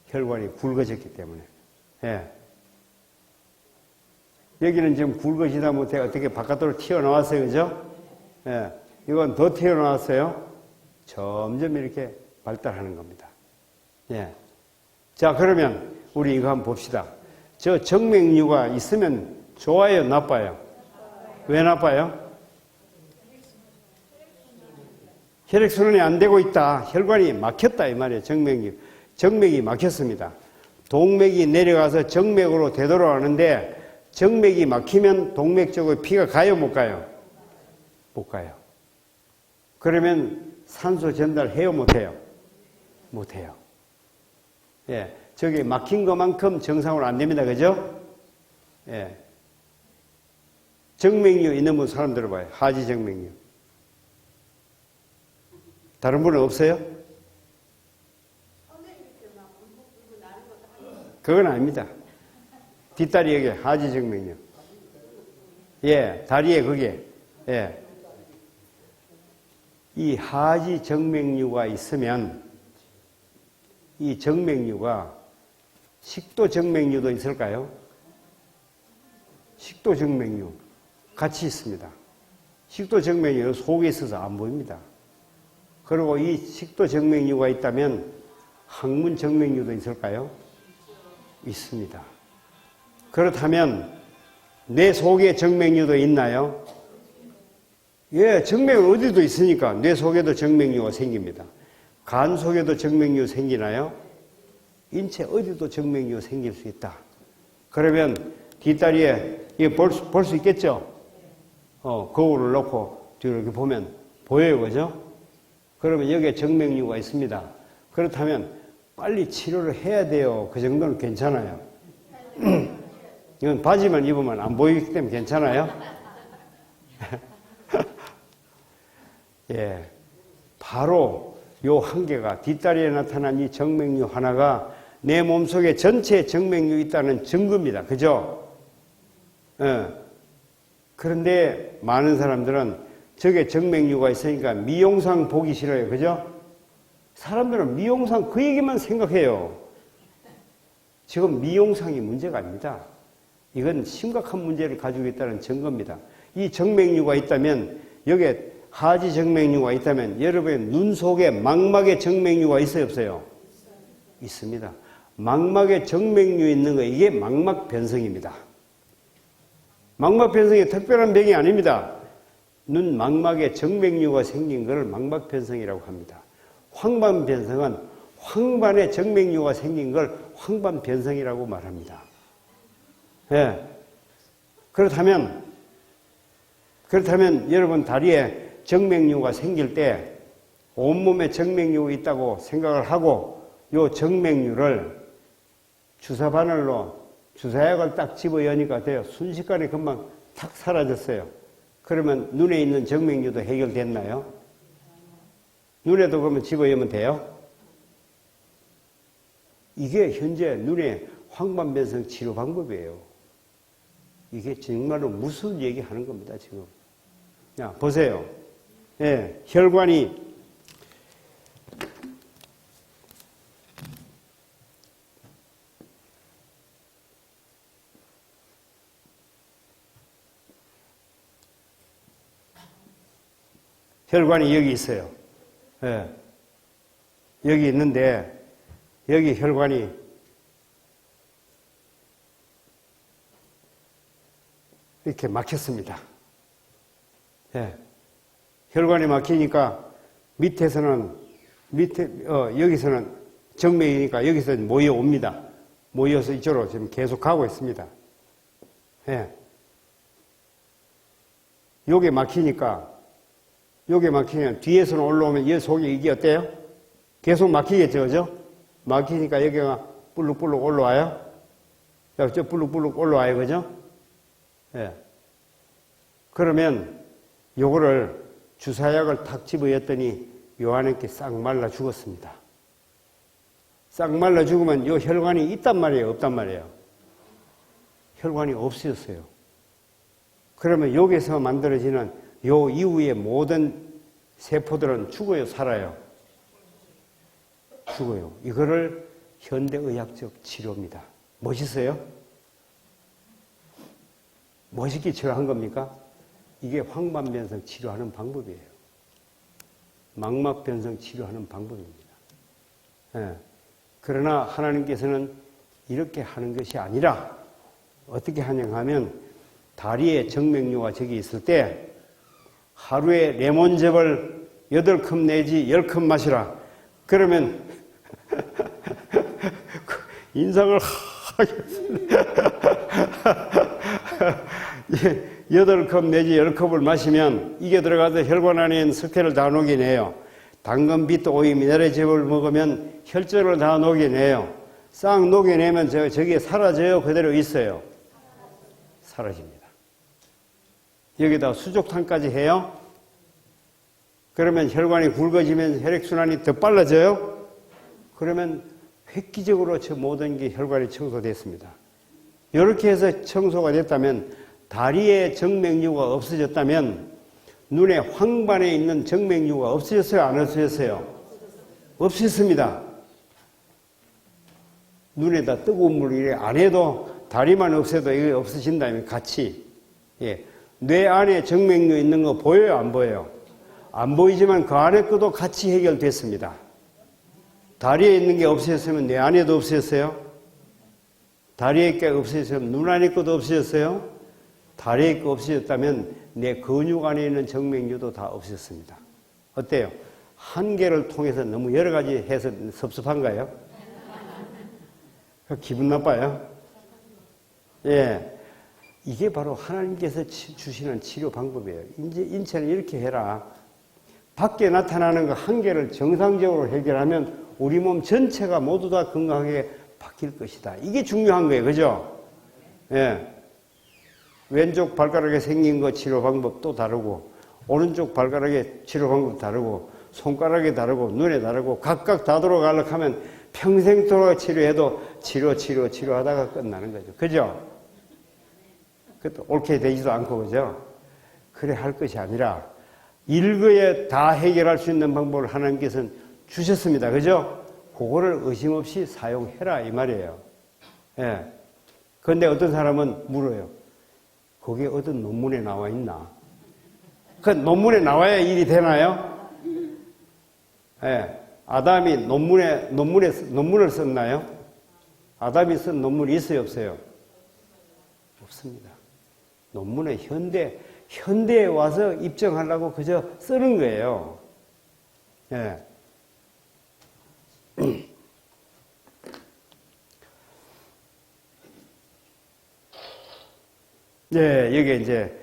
혈관이 굵어졌기 때문에. 예. 여기는 지금 굵어지다 못해 어떻게 바깥으로 튀어나왔어요, 그죠? 예. 이건 더 튀어나왔어요. 점점 이렇게 발달하는 겁니다. 예. 자, 그러면 우리 이거 한번 봅시다. 저 정맥류가 있으면 좋아요, 나빠요? 왜 나빠요? 혈액순환이 안 되고 있다. 혈관이 막혔다 이 말이에요. 정맥이 막혔습니다. 동맥이 내려가서 정맥으로 되돌아가는데 정맥이 막히면 동맥 쪽에 피가 가요, 못 가요? 못 가요. 그러면 산소 전달해요, 못 해요? 못 해요. 예, 저기 막힌 것만큼 정상으로 안 됩니다. 그죠? 예. 정맥류 있는 분 사람 들어봐요. 하지정맥류. 다른 분은 없어요? 그건 아닙니다. 뒷다리 여기 하지정맥류. 예, 다리에 그게. 예. 이 하지정맥류가 있으면 이 정맥류가 식도정맥류도 있을까요? 식도정맥류 같이 있습니다. 식도정맥류 속에 있어서 안 보입니다. 그리고 이 식도정맥류가 있다면 항문정맥류도 있을까요? 있습니다. 그렇다면 뇌 속에 정맥류도 있나요? 예, 정맥은 어디도 있으니까 뇌 속에도 정맥류가 생깁니다. 간 속에도 정맥류 생기나요? 인체 어디도 정맥류 생길 수 있다. 그러면 뒷다리에 볼 수 있겠죠? 거울을 놓고 뒤로 이렇게 보면 보여요, 그죠? 그러면 여기에 정맥류가 있습니다. 그렇다면 빨리 치료를 해야 돼요. 그 정도는 괜찮아요. 이건 바지만 입으면 안 보이기 때문에 괜찮아요? 예. 바로 요 한 개가 뒷다리에 나타난 이 정맥류 하나가 내 몸속에 전체 정맥류 있다는 증거입니다. 그죠? 예. 그런데 많은 사람들은 저게 정맥류가 있으니까 미용상 보기 싫어요. 그죠? 사람들은 미용상 그 얘기만 생각해요. 지금 미용상이 문제가 아닙니다. 이건 심각한 문제를 가지고 있다는 증거입니다. 이 정맥류가 있다면 여기에 하지 정맥류가 있다면 여러분의 눈 속에 망막에 정맥류가 있어요, 없어요? 있습니다. 망막에 정맥류 있는 거 이게 망막 변성입니다. 망막 변성이 특별한 병이 아닙니다. 눈 망막에 정맥류가 생긴 것을 망막 변성이라고 합니다. 황반 변성은 황반에 정맥류가 생긴 걸 황반 변성이라고 말합니다. 예. 그렇다면 여러분 다리에 정맥류가 생길 때 온몸에 정맥류가 있다고 생각을 하고 요 정맥류를 주사 바늘로 주사약을 딱 집어 여니까 돼요. 순식간에 금방 탁 사라졌어요. 그러면 눈에 있는 정맥류도 해결됐나요? 눈에도 그러면 집어 여면 돼요? 이게 현재 눈의 황반변성 치료 방법이에요. 이게 정말로 무슨 얘기 하는 겁니다, 지금. 야, 보세요. 예, 혈관이 여기 있어요. 예. 여기 있는데, 여기 혈관이 이렇게 막혔습니다. 예. 혈관이 막히니까 여기서는 정맥이니까 여기서 모여옵니다. 모여서 이쪽으로 지금 계속 가고 있습니다. 예. 요게 막히니까 뒤에서는 올라오면 이 속이 이게 어때요? 계속 막히겠죠, 그죠? 막히니까 여기가 불룩불룩 올라와요. 저 불룩불룩 올라와요, 그죠? 예. 그러면 요거를 주사약을 탁 집어였더니 요 안에 이렇게 싹 말라 죽었습니다. 싹 말라 죽으면 요 혈관이 있단 말이에요, 없단 말이에요? 혈관이 없어졌어요. 그러면 여기서 만들어지는 요 이후의 모든 세포들은 죽어요, 살아요? 죽어요. 이거를 현대의학적 치료입니다. 멋있어요? 멋있게 치료한 겁니까? 이게 황반변성 치료하는 방법이에요. 망막변성 치료하는 방법입니다. 예. 그러나 하나님께서는 이렇게 하는 것이 아니라 어떻게 하냐 하면 다리에 정맥류가 저기 있을 때 하루에 레몬즙을 8컵 내지 10컵 마시라. 그러면 인상을 하겠습니다. 8컵 내지 10컵을 마시면 이게 들어가서 혈관 안에 있는 석회를 다 녹여내요. 당근, 비트, 오이, 미네랄즙을 먹으면 혈전을 다 녹여내요. 싹 녹여내면 저게 사라져요? 그대로 있어요? 사라집니다. 여기다 수족탄까지 해요? 그러면 혈관이 굵어지면 혈액순환이 더 빨라져요? 그러면 획기적으로 저 모든 게 혈관이 청소됐습니다. 이렇게 해서 청소가 됐다면 다리에 정맥류가 없어졌다면 눈에 황반에 있는 정맥류가 없어졌어요? 안 없어졌어요? 없어졌습니다. 눈에다 뜨거운 물 이래 안 해도 다리만 없애도 이게 없어진다면 같이. 예. 뇌 안에 정맥류 있는 거 보여요? 안 보여요? 안 보이지만 그 안에 것도 같이 해결됐습니다. 다리에 있는 게 없어졌으면 뇌 안에도 없어졌어요? 다리에 게 없어졌으면 눈 안에 것도 없어졌어요? 다리에 거 없어졌다면 내 근육 안에 있는 정맥류도 다 없어졌습니다. 어때요? 한 개를 통해서 너무 여러 가지 해서 섭섭한가요? 기분 나빠요? 예. 이게 바로 하나님께서 주시는 치료 방법이에요. 이제 인체는 이렇게 해라. 밖에 나타나는 거 한 개를 정상적으로 해결하면 우리 몸 전체가 모두 다 건강하게 바뀔 것이다. 이게 중요한 거예요. 그죠? 예. 왼쪽 발가락에 생긴 거 치료 방법도 다르고, 오른쪽 발가락에 치료 방법 다르고, 손가락에 다르고, 눈에 다르고, 각각 다 들어가려고 하면 평생도록 치료해도 치료하다가 끝나는 거죠. 그죠? 그것도 옳게 되지도 않고, 그죠? 그래 할 것이 아니라, 일거에 다 해결할 수 있는 방법을 하나님께서는 주셨습니다. 그죠? 그거를 의심 없이 사용해라, 이 말이에요. 예. 그런데 어떤 사람은 물어요. 거기에 어떤 논문에 나와 있나? 그 논문에 나와야 일이 되나요? 예. 아담이 논문을 썼나요? 아담이 쓴 논문이 있어요, 없어요? 없습니다. 논문은 현대에 와서 입증하려고 그저 쓰는 거예요. 예. 예, 여기 이제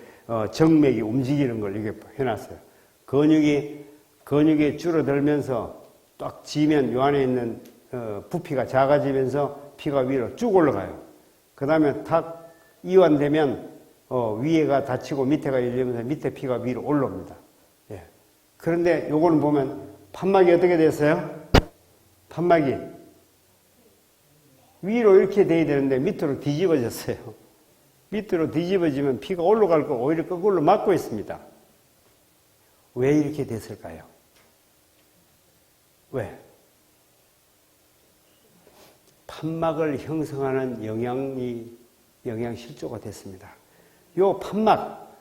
정맥이 움직이는 걸 이렇게 해놨어요. 근육이 줄어들면서 딱 지면 요 안에 있는 부피가 작아지면서 피가 위로 쭉 올라가요. 그 다음에 탁 이완되면 위에가 닫히고 밑에가 열리면서 밑에 피가 위로 올라옵니다. 예. 그런데 요거는 보면 판막이 어떻게 됐어요? 판막이 위로 이렇게 돼야 되는데 밑으로 뒤집어졌어요. 밑으로 뒤집어지면 피가 올라갈 거 오히려 거꾸로 막고 있습니다. 왜 이렇게 됐을까요? 왜? 판막을 형성하는 영양실조가 됐습니다. 요 판막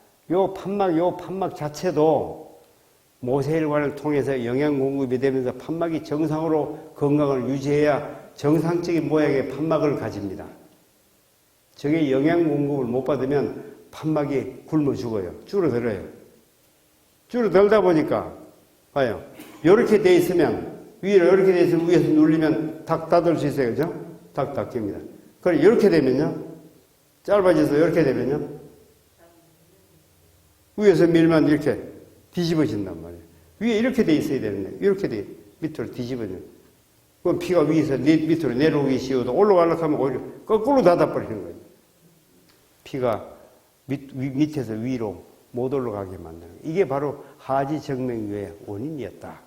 자체도 모세혈관을 통해서 영양 공급이 되면서 판막이 정상으로 건강을 유지해야 정상적인 모양의 판막을 가집니다. 저게 영양 공급을 못 받으면 판막이 굶어 죽어요. 줄어들어요. 줄어들다 보니까 봐요. 이렇게 돼 있으면 위로 이렇게 돼 있으면 위에서 눌리면 탁 닫을 수 있어요. 그죠? 탁 닫힙니다. 그럼 이렇게 되면요. 짧아져서 이렇게 되면요. 위에서 밀면 이렇게 뒤집어진단 말이에요. 위에 이렇게 돼 있어야 되는데 이렇게 돼 밑으로 뒤집어져요. 그럼 피가 위에서 밑으로 내려오기 쉬워도 올라가려고 하면 오히려 거꾸로 닫아버리는 거예요. 피가 밑에서 위로 못 올라가게 만드는 거예요. 이게 바로 하지정맥류의 원인이었다.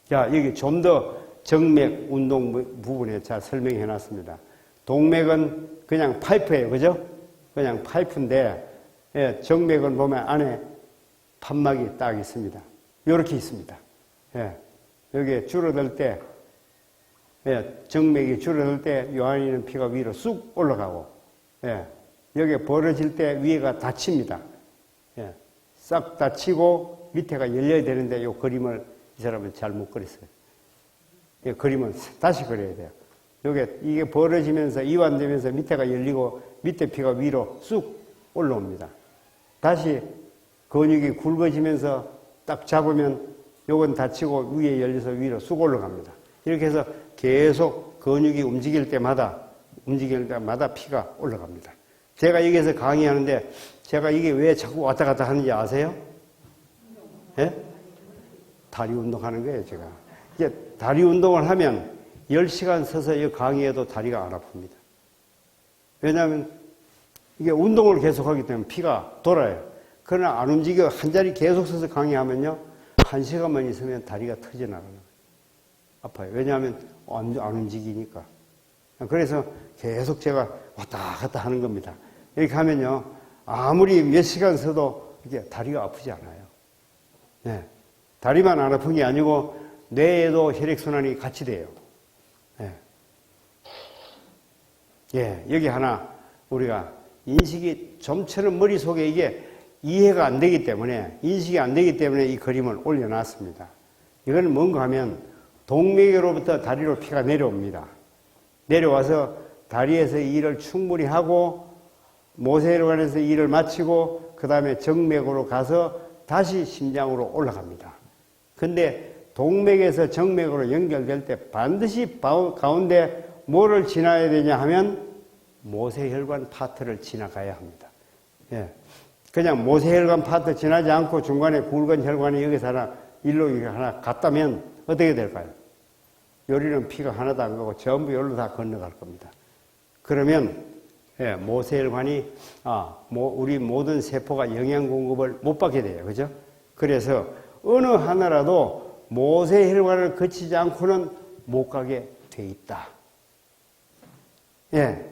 자, 여기 좀 더 정맥 운동 부분에 잘 설명해 놨습니다. 동맥은 그냥 파이프예요. 그죠? 그냥 파이프인데, 예, 정맥은 보면 안에 판막이 딱 있습니다. 요렇게 있습니다. 예, 여기 줄어들 때, 예, 정맥이 줄어들 때, 요 안에 있는 피가 위로 쑥 올라가고, 예, 여기 벌어질 때 위에가 닫힙니다. 예, 싹 닫히고 밑에가 열려야 되는데 요 그림을 이 사람은 잘 못 그렸어요. 이 그림은 다시 그려야 돼요. 이게 벌어지면서 이완되면서 밑에가 열리고 밑에 피가 위로 쑥 올라옵니다. 다시 근육이 굵어지면서 딱 잡으면 요건 닫히고 위에 열려서 위로 쑥 올라갑니다. 이렇게 해서 계속 근육이 움직일 때마다 피가 올라갑니다. 제가 여기서 강의하는데 제가 이게 왜 자꾸 왔다 갔다 하는지 아세요? 예? 다리 운동하는 거예요, 제가. 이제 다리 운동을 하면 10시간 서서 이 강의해도 다리가 안 아픕니다. 왜냐하면 이게 운동을 계속하기 때문에 피가 돌아요. 그러나 안 움직여 한 자리 계속 서서 강의하면요, 1시간만 있으면 다리가 터져나가는 거예요. 아파요. 왜냐하면 안 움직이니까. 그래서 계속 제가 왔다 갔다 하는 겁니다. 이렇게 하면요, 아무리 몇 시간 서도 이게 다리가 아프지 않아요. 네. 다리만 안 아픈 게 아니고 뇌에도 혈액순환이 같이 돼요. 네. 예, 여기 하나 우리가 인식이 좀처럼 머릿속에 이게 이해가 안 되기 때문에, 인식이 안 되기 때문에 이 그림을 올려놨습니다. 이건 뭔가 하면 동맥으로부터 다리로 피가 내려옵니다. 내려와서 다리에서 일을 충분히 하고 모세혈관에서 일을 마치고 그 다음에 정맥으로 가서 다시 심장으로 올라갑니다. 근데 동맥에서 정맥으로 연결될 때 반드시 가운데 뭐를 지나야 되냐 하면 모세혈관 파트를 지나가야 합니다. 예. 그냥 모세혈관 파트 지나지 않고 중간에 굵은 혈관이 여기서 하나, 일로 하나 갔다면 어떻게 될까요? 여기는 피가 하나도 안 가고 전부 여기로 다 건너갈 겁니다. 그러면, 예, 모세혈관이, 우리 모든 세포가 영양 공급을 못 받게 돼요. 그죠? 그래서 어느 하나라도 모세혈관을 거치지 않고는 못 가게 돼 있다. 예.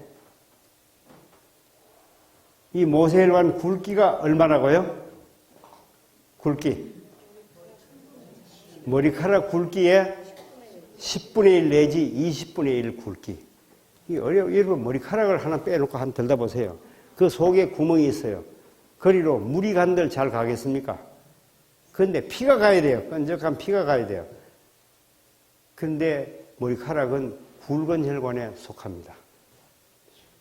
이 모세혈관 굵기가 얼마라고요? 굵기. 머리카락 굵기의 10분의 1 내지 20분의 1 굵기. 이게 어려워. 여러분 머리카락을 하나 빼놓고 한번 들다 보세요. 그 속에 구멍이 있어요. 거리로 물이 간들 잘 가겠습니까? 근데 피가 가야 돼요. 끈적한 피가 가야 돼요. 근데 머리카락은 굵은 혈관에 속합니다.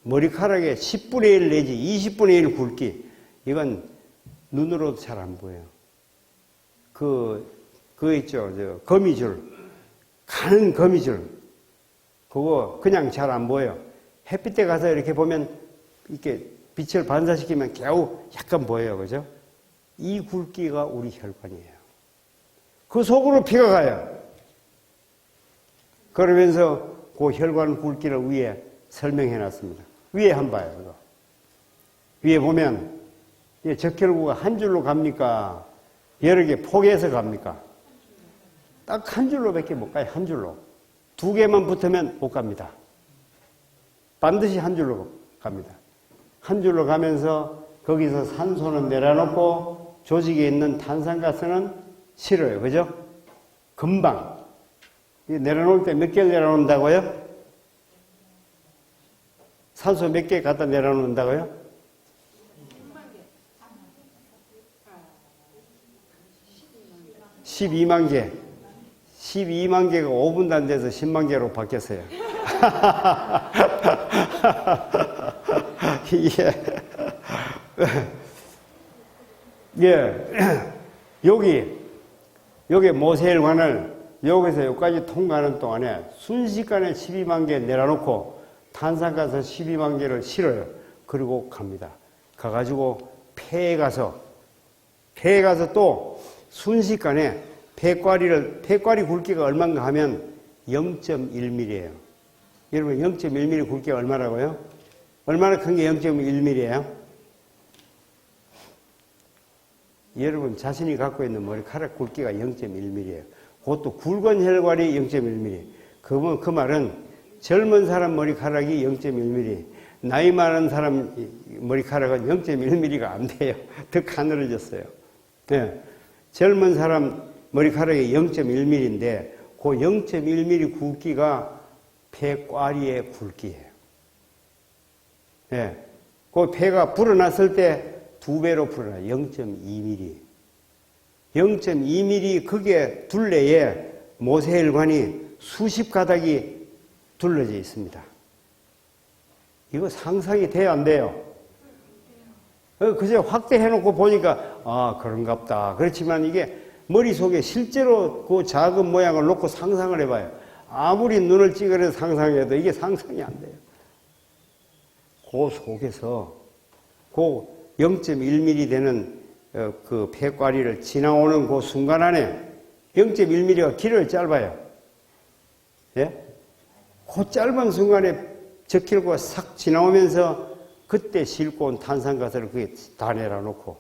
머리카락의 10분의 1 내지 20분의 1 굵기, 이건 눈으로도 잘 안 보여요. 그거 있죠. 거미줄. 가는 거미줄. 그거 그냥 잘 안 보여요. 햇빛에 가서 이렇게 보면, 이렇게 빛을 반사시키면 겨우 약간 보여요. 그죠? 이 굵기가 우리 혈관이에요. 그 속으로 피가 가요. 그러면서 그 혈관 굵기를 위에 설명해 놨습니다. 위에 한번 봐요. 이거. 위에 보면 적혈구가 한 줄로 갑니까? 여러 개 포개해서 갑니까? 딱 한 줄로밖에 못 가요. 한 줄로. 두 개만 붙으면 못 갑니다. 반드시 한 줄로 갑니다. 한 줄로 가면서 거기서 산소는 내려놓고 조직에 있는 탄산가스는 실어요. 그죠? 금방. 내려놓을 때 몇 개를 내려놓는다고요? 산소 몇 개 갖다 내려놓는다고요? 12만 개. 12만 개가 5분도 안 돼서 10만 개로 바뀌었어요. 여기 모세혈관을 여기서 여기까지 통과하는 동안에 순식간에 12만 개 내려놓고 탄산가스 12만 개를 실어요. 그리고 갑니다. 가가지고 폐에 가서 또 순식간에 폐과리 굵기가 얼마인가 하면 0.1mm예요. 여러분 0.1mm 굵기가 얼마라고요? 얼마나 큰 게 0.1mm예요? 여러분 자신이 갖고 있는 머리카락 굵기가 0.1mm예요. 그것도 굵은 혈관이 0.1mm. 그 말은 젊은 사람 머리카락이 0.1mm, 나이 많은 사람 머리카락은 0.1mm가 안 돼요. 더 가늘어졌어요. 네. 젊은 사람 머리카락이 0.1mm인데 그 0.1mm 굵기가 폐과리의 굵기예요. 네. 그 폐가 불어났을 때 2배로 불어나요. 0.2mm. 0.2mm 그게 둘레에 모세혈관이 수십 가닥이 둘러져 있습니다. 이거 상상이 돼요, 안 돼요? 그저 확대해놓고 보니까, 아, 그런갑다. 그렇지만 이게 머릿속에 실제로 그 작은 모양을 놓고 상상을 해봐요. 아무리 눈을 찌그려서 상상해도 이게 상상이 안 돼요. 그 속에서 그 0.1mm 되는 그 폐과리를 지나오는 그 순간 안에 0.1mm가 길어요, 짧아요? 예? 그 짧은 순간에 적혈구가 싹 지나오면서 그때 싣고 온 탄산가스를 그게 다 내려놓고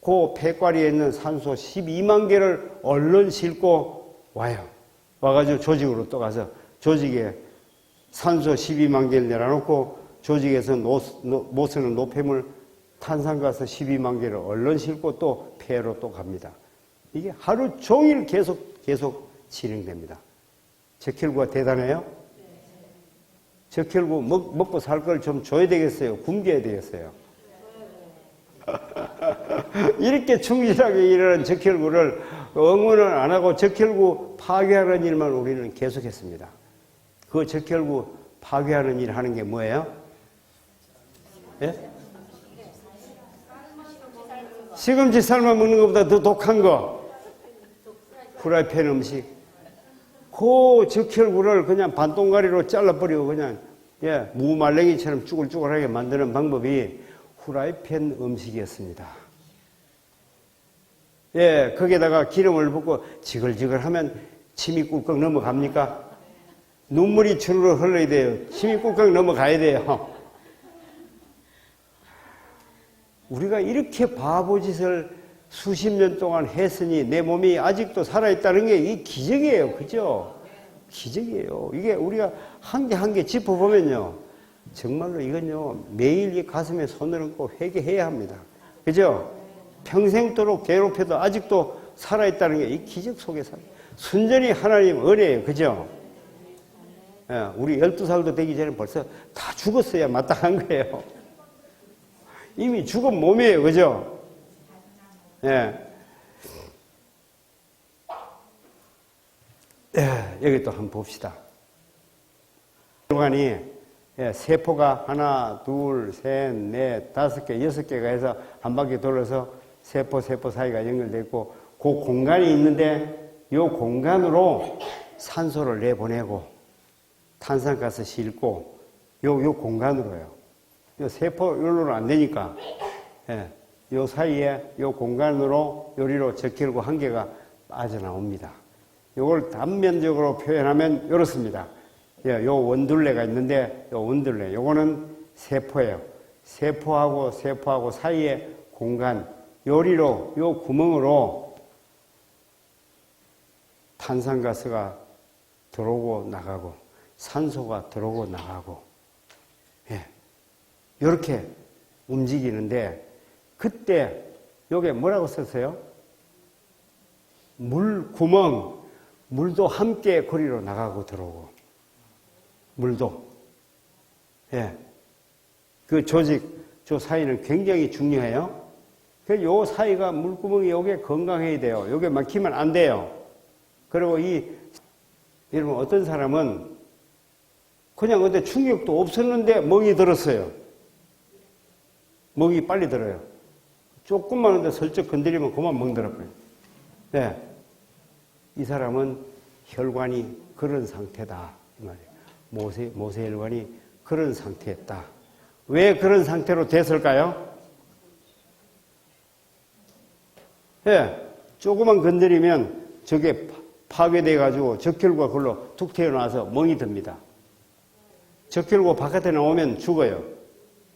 그 폐과리에 있는 산소 12만 개를 얼른 싣고 와요. 와가지고 조직으로 또 가서 조직에 산소 12만 개를 내려놓고 조직에서 못 쓰는 노폐물 탄산가스 12만 개를 얼른 싣고 또 폐로 또 갑니다. 이게 하루 종일 계속 진행됩니다. 적혈구가 대단해요? 적혈구 먹고 살 걸 좀 줘야 되겠어요? 굶겨야 되겠어요? 이렇게 충실하게 일하는 적혈구를 응원을 안 하고 적혈구 파괴하는 일만 우리는 계속했습니다. 그 적혈구 파괴하는 일 하는 게 뭐예요? 예? 시금치 삶아 먹는 것보다 더 독한 거. 프라이팬 음식. 그 적혈구를 그냥 반동가리로 잘라버리고 그냥 무말랭이처럼 쭈글쭈글하게 만드는 방법이 후라이팬 음식이었습니다. 거기에다가 기름을 붓고 지글지글하면 침이 꿀꺽 넘어갑니까? 눈물이 주르르 흘러야 돼요. 침이 꿀꺽 넘어가야 돼요. 우리가 이렇게 바보짓을 수십 년 동안 했으니 내 몸이 아직도 살아있다는 게 이 기적이에요. 그죠? 기적이에요. 이게 우리가 한 개 한 개 짚어보면요. 정말로 이건요. 매일 이 가슴에 손을 얹고 회개해야 합니다. 그죠? 평생도록 괴롭혀도 아직도 살아있다는 게 이 기적 속에 살아요. 순전히 하나님 은혜예요. 그죠? 우리 12살도 되기 전에 벌써 다 죽었어야 마땅한 거예요. 이미 죽은 몸이에요. 그죠? 예. 예, 여기 또 한번 봅시다. 혈관이 세포가 하나, 둘, 셋, 넷, 다섯 개, 여섯 개가 해서 한 바퀴 돌아서 세포 사이가 연결되어 있고 그 공간이 있는데 이 공간으로 산소를 내보내고 탄산가스 싣고 요 공간으로요. 요 세포 연로는 안 되니까 요 사이에 요 공간으로 요리로 적혈구 한 개가 빠져나옵니다. 요걸 단면적으로 표현하면 이렇습니다. 요 원둘레가 있는데 요 원둘레 요거는 세포예요. 세포하고 사이에 공간 요리로 요 구멍으로 탄산가스가 들어오고 나가고 산소가 들어오고 나가고 이렇게 움직이는데 그때 요게 뭐라고 썼어요? 물구멍 물도 함께 거리로 나가고 들어오고 물도 그 조직 저 사이는 굉장히 중요해요. 그래서 요 사이가 물구멍이 요게 건강해야 돼요. 요게 막히면 안 돼요. 그리고 여러분 어떤 사람은 그냥 어디 충격도 없었는데 멍이 들었어요. 멍이 빨리 들어요. 조금만 한데 슬쩍 건드리면 그만 멍 들어버려요. 이 사람은 혈관이 그런 상태다. 이 말이에요. 모세 혈관이 그런 상태였다. 왜 그런 상태로 됐을까요? 조금만 건드리면 저게 파괴돼가지고 적혈구가 그걸로 툭 튀어나와서 멍이 듭니다. 적혈구 바깥에 나오면 죽어요.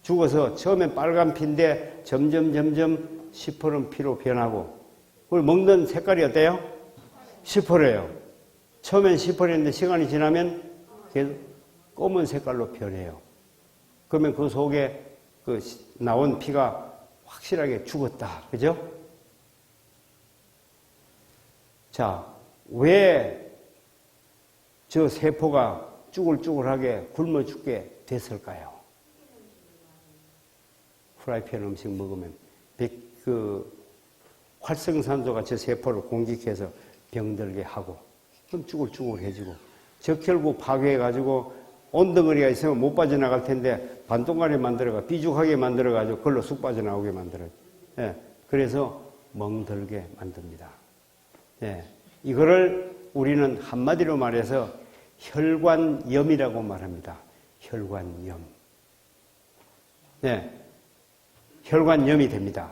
죽어서 처음엔 빨간 피인데 점점 시퍼런 피로 변하고 그걸 먹는 색깔이 어때요? 시퍼래요. 처음엔 시퍼랬는데 시간이 지나면 계속 검은 색깔로 변해요. 그러면 그 속에 그 나온 피가 확실하게 죽었다. 그죠? 자, 왜 저 세포가 쭈글쭈글하게 굶어 죽게 됐을까요? 프라이팬 음식 먹으면 활성산소가 저 세포를 공격해서 병들게 하고 그럼 쭈글쭈글해지고 적혈구 파괴해가지고 온덩어리가 있으면 못 빠져나갈 텐데 반동간에 만들어가 삐죽하게 만들어가지고 그걸로 쑥 빠져나오게 만들어요. 그래서 멍들게 만듭니다. 이거를 우리는 한마디로 말해서 혈관염이라고 말합니다. 혈관염. 혈관염이 됩니다.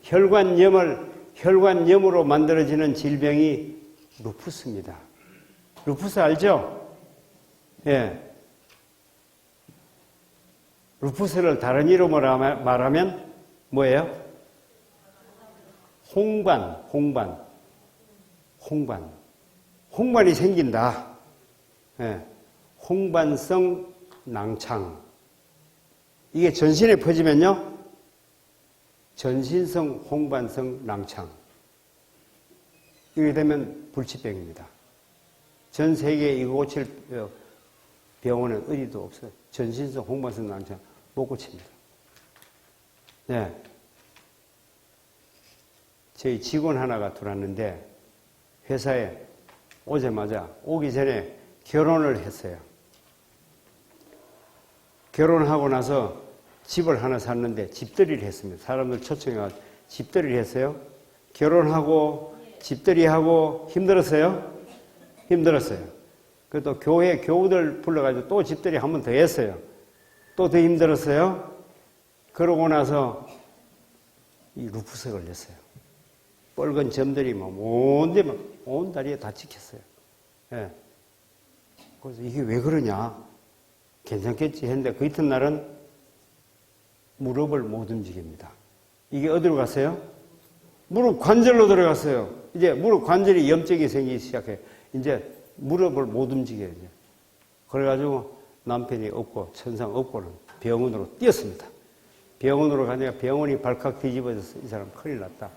혈관염으로 만들어지는 질병이 루푸스입니다. 루푸스 알죠? 루푸스를 다른 이름으로 말하면 뭐예요? 홍반이 생긴다. 홍반성 낭창. 이게 전신에 퍼지면요, 전신성 홍반성 낭창. 이게 되면 불치병입니다. 전 세계에 이거 고칠 병원은 어디도 없어요. 전신성 홍반성 낭창 못 고칩니다. 저희 직원 하나가 들어왔는데 회사에 오자마자 오기 전에 결혼을 했어요. 결혼하고 나서 집을 하나 샀는데 집들이를 했습니다. 사람들 초청해서 집들이를 했어요. 결혼하고 집들이하고 힘들었어요? 힘들었어요. 그또 교회 교우들 불러가지고 또 집들이 한 번 더 했어요. 또 더 힘들었어요. 그러고 나서 이 루푸스에 걸렸어요. 빨간 점들이 온 다리에 다 찍혔어요. 그래서 이게 왜 그러냐? 괜찮겠지 했는데 그 이튿날은 무릎을 못 움직입니다. 이게 어디로 갔어요? 무릎 관절로 들어갔어요. 이제 무릎 관절이 염증이 생기기 시작해요. 이제 무릎을 못 움직여요. 이제. 그래가지고 남편이 없고 천상 없고는 병원으로 뛰었습니다. 병원으로 가니까 병원이 발칵 뒤집어져서 이 사람 큰일 났다.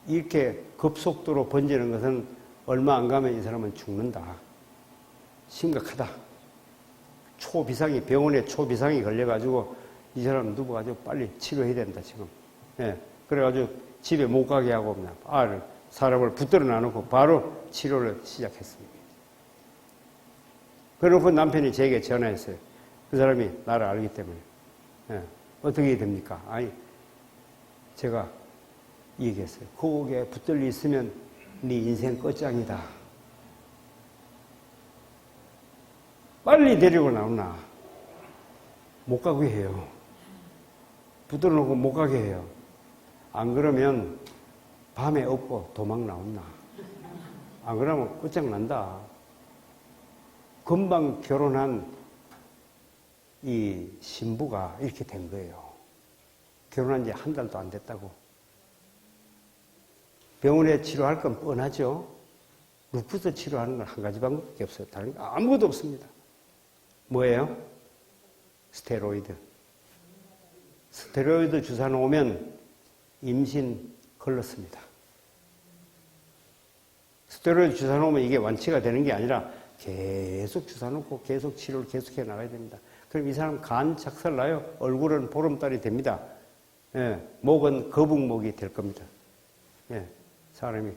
이렇게 급속도로 번지는 것은 얼마 안 가면 이 사람은 죽는다. 심각하다. 초비상이, 병원에 초비상이 걸려가지고 이 사람 누워가지고 빨리 치료해야 된다, 지금. 예. 그래가지고 집에 못 가게 하고 그냥 사람을 붙들어 놔놓고 바로 치료를 시작했습니다. 그러고 남편이 제게 전화했어요. 그 사람이 나를 알기 때문에. 예. 어떻게 해야 됩니까? 아니, 제가 얘기했어요. 거기에 붙들려 있으면 네 인생 끝장이다. 빨리 데리고 나오나. 못 가게 해요. 붙들어 놓고 못 가게 해요. 안 그러면 밤에 없고 도망 나온나. 안 그러면 끝장난다. 금방 결혼한 이 신부가 이렇게 된 거예요. 결혼한 지 한 달도 안 됐다고. 병원에 치료할 건 뻔하죠. 루푸스 치료하는 건 한 가지 방법밖에 없어요. 다른 거 아무것도 없습니다. 뭐예요? 스테로이드. 스테로이드 주사 놓으면 임신 걸렸습니다. 스테로이드 주사 놓으면 이게 완치가 되는 게 아니라 계속 주사 놓고 계속 치료를 계속해 나가야 됩니다. 그럼 이 사람 간 작살 나요. 얼굴은 보름달이 됩니다. 예, 목은 거북목이 될 겁니다. 예, 사람이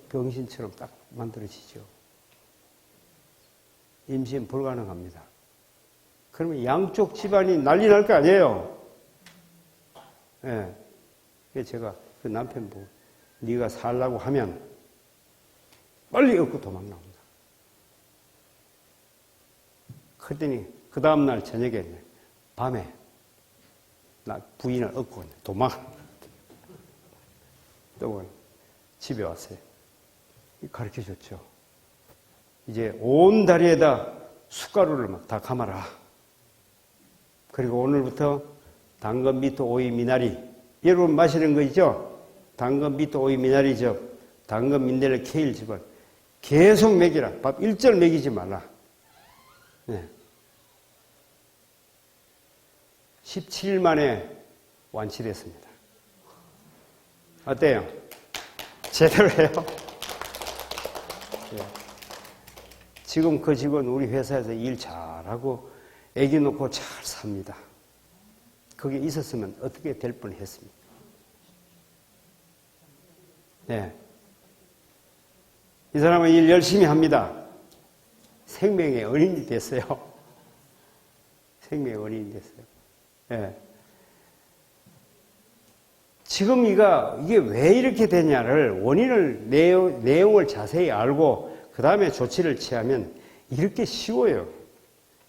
병신처럼 딱 만들어지죠. 임신 불가능합니다. 그러면 양쪽 집안이 난리 날 거 아니에요. 예, 그래서 제가 그 남편 보고 네가 살라고 하면 빨리 얻고 도망 나옵니다. 그랬더니 그 다음날 저녁에 밤에 나 부인을 얻고 도망 또 집에 왔어요. 가르쳐 줬죠. 이제 온 다리에다 숟가루를 막 다 감아라. 그리고 오늘부터 당근, 미트, 오이, 미나리. 여러분 마시는 거 있죠? 당근, 미트, 오이, 미나리죠. 당근, 민들레, 케일 집을 계속 먹이라. 밥 일절 먹이지 말라. 네. 17일 만에 완치됐습니다. 어때요? 제대로 해요? 네. 지금 그 직원 우리 회사에서 일 잘하고 애기 놓고 잘 삽니다. 그게 있었으면 어떻게 될 뻔했습니까? 네. 이 사람은 일 열심히 합니다. 생명의 은인이 됐어요. 생명의 은인이 됐어요. 네. 지금 이게 왜 이렇게 되냐를 원인을, 내용을 자세히 알고 그 다음에 조치를 취하면 이렇게 쉬워요.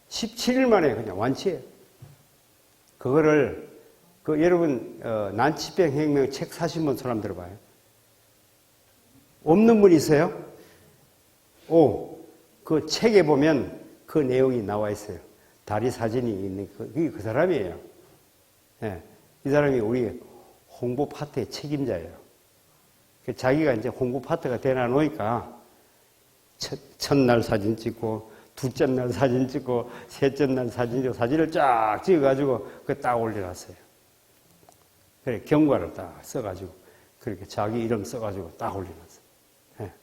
17일 만에 그냥 완치해요. 그거를, 여러분, 난치병 혁명 책 사신 분 사람 들어봐요. 없는 분 있어요? 그 책에 보면 그 내용이 나와 있어요. 다리 사진이 있는 그게 그 사람이에요. 네. 이 사람이 우리 홍보 파트의 책임자예요. 자기가 이제 홍보 파트가 되나 놓으니까 첫날 사진 찍고, 둘째 날 사진 찍고, 셋째 날 사진 찍고, 사진을 쫙 찍어가지고, 딱 올려놨어요. 그래, 경과를 딱 써가지고, 그렇게 자기 이름 써가지고 딱 올려놨어요. 네.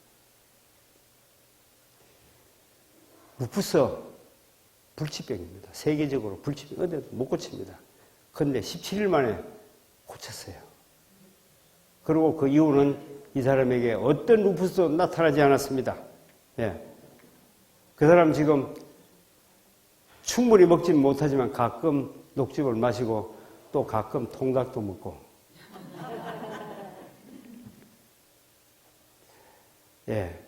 루푸스 불치병입니다. 세계적으로 불치병, 어디도 못 고칩니다. 그런데 17일 만에 고쳤어요. 그리고 그 이유는 이 사람에게 어떤 루푸스도 나타나지 않았습니다. 예. 그 사람 지금 충분히 먹지는 못하지만 가끔 녹즙을 마시고 또 가끔 통닭도 먹고. 예.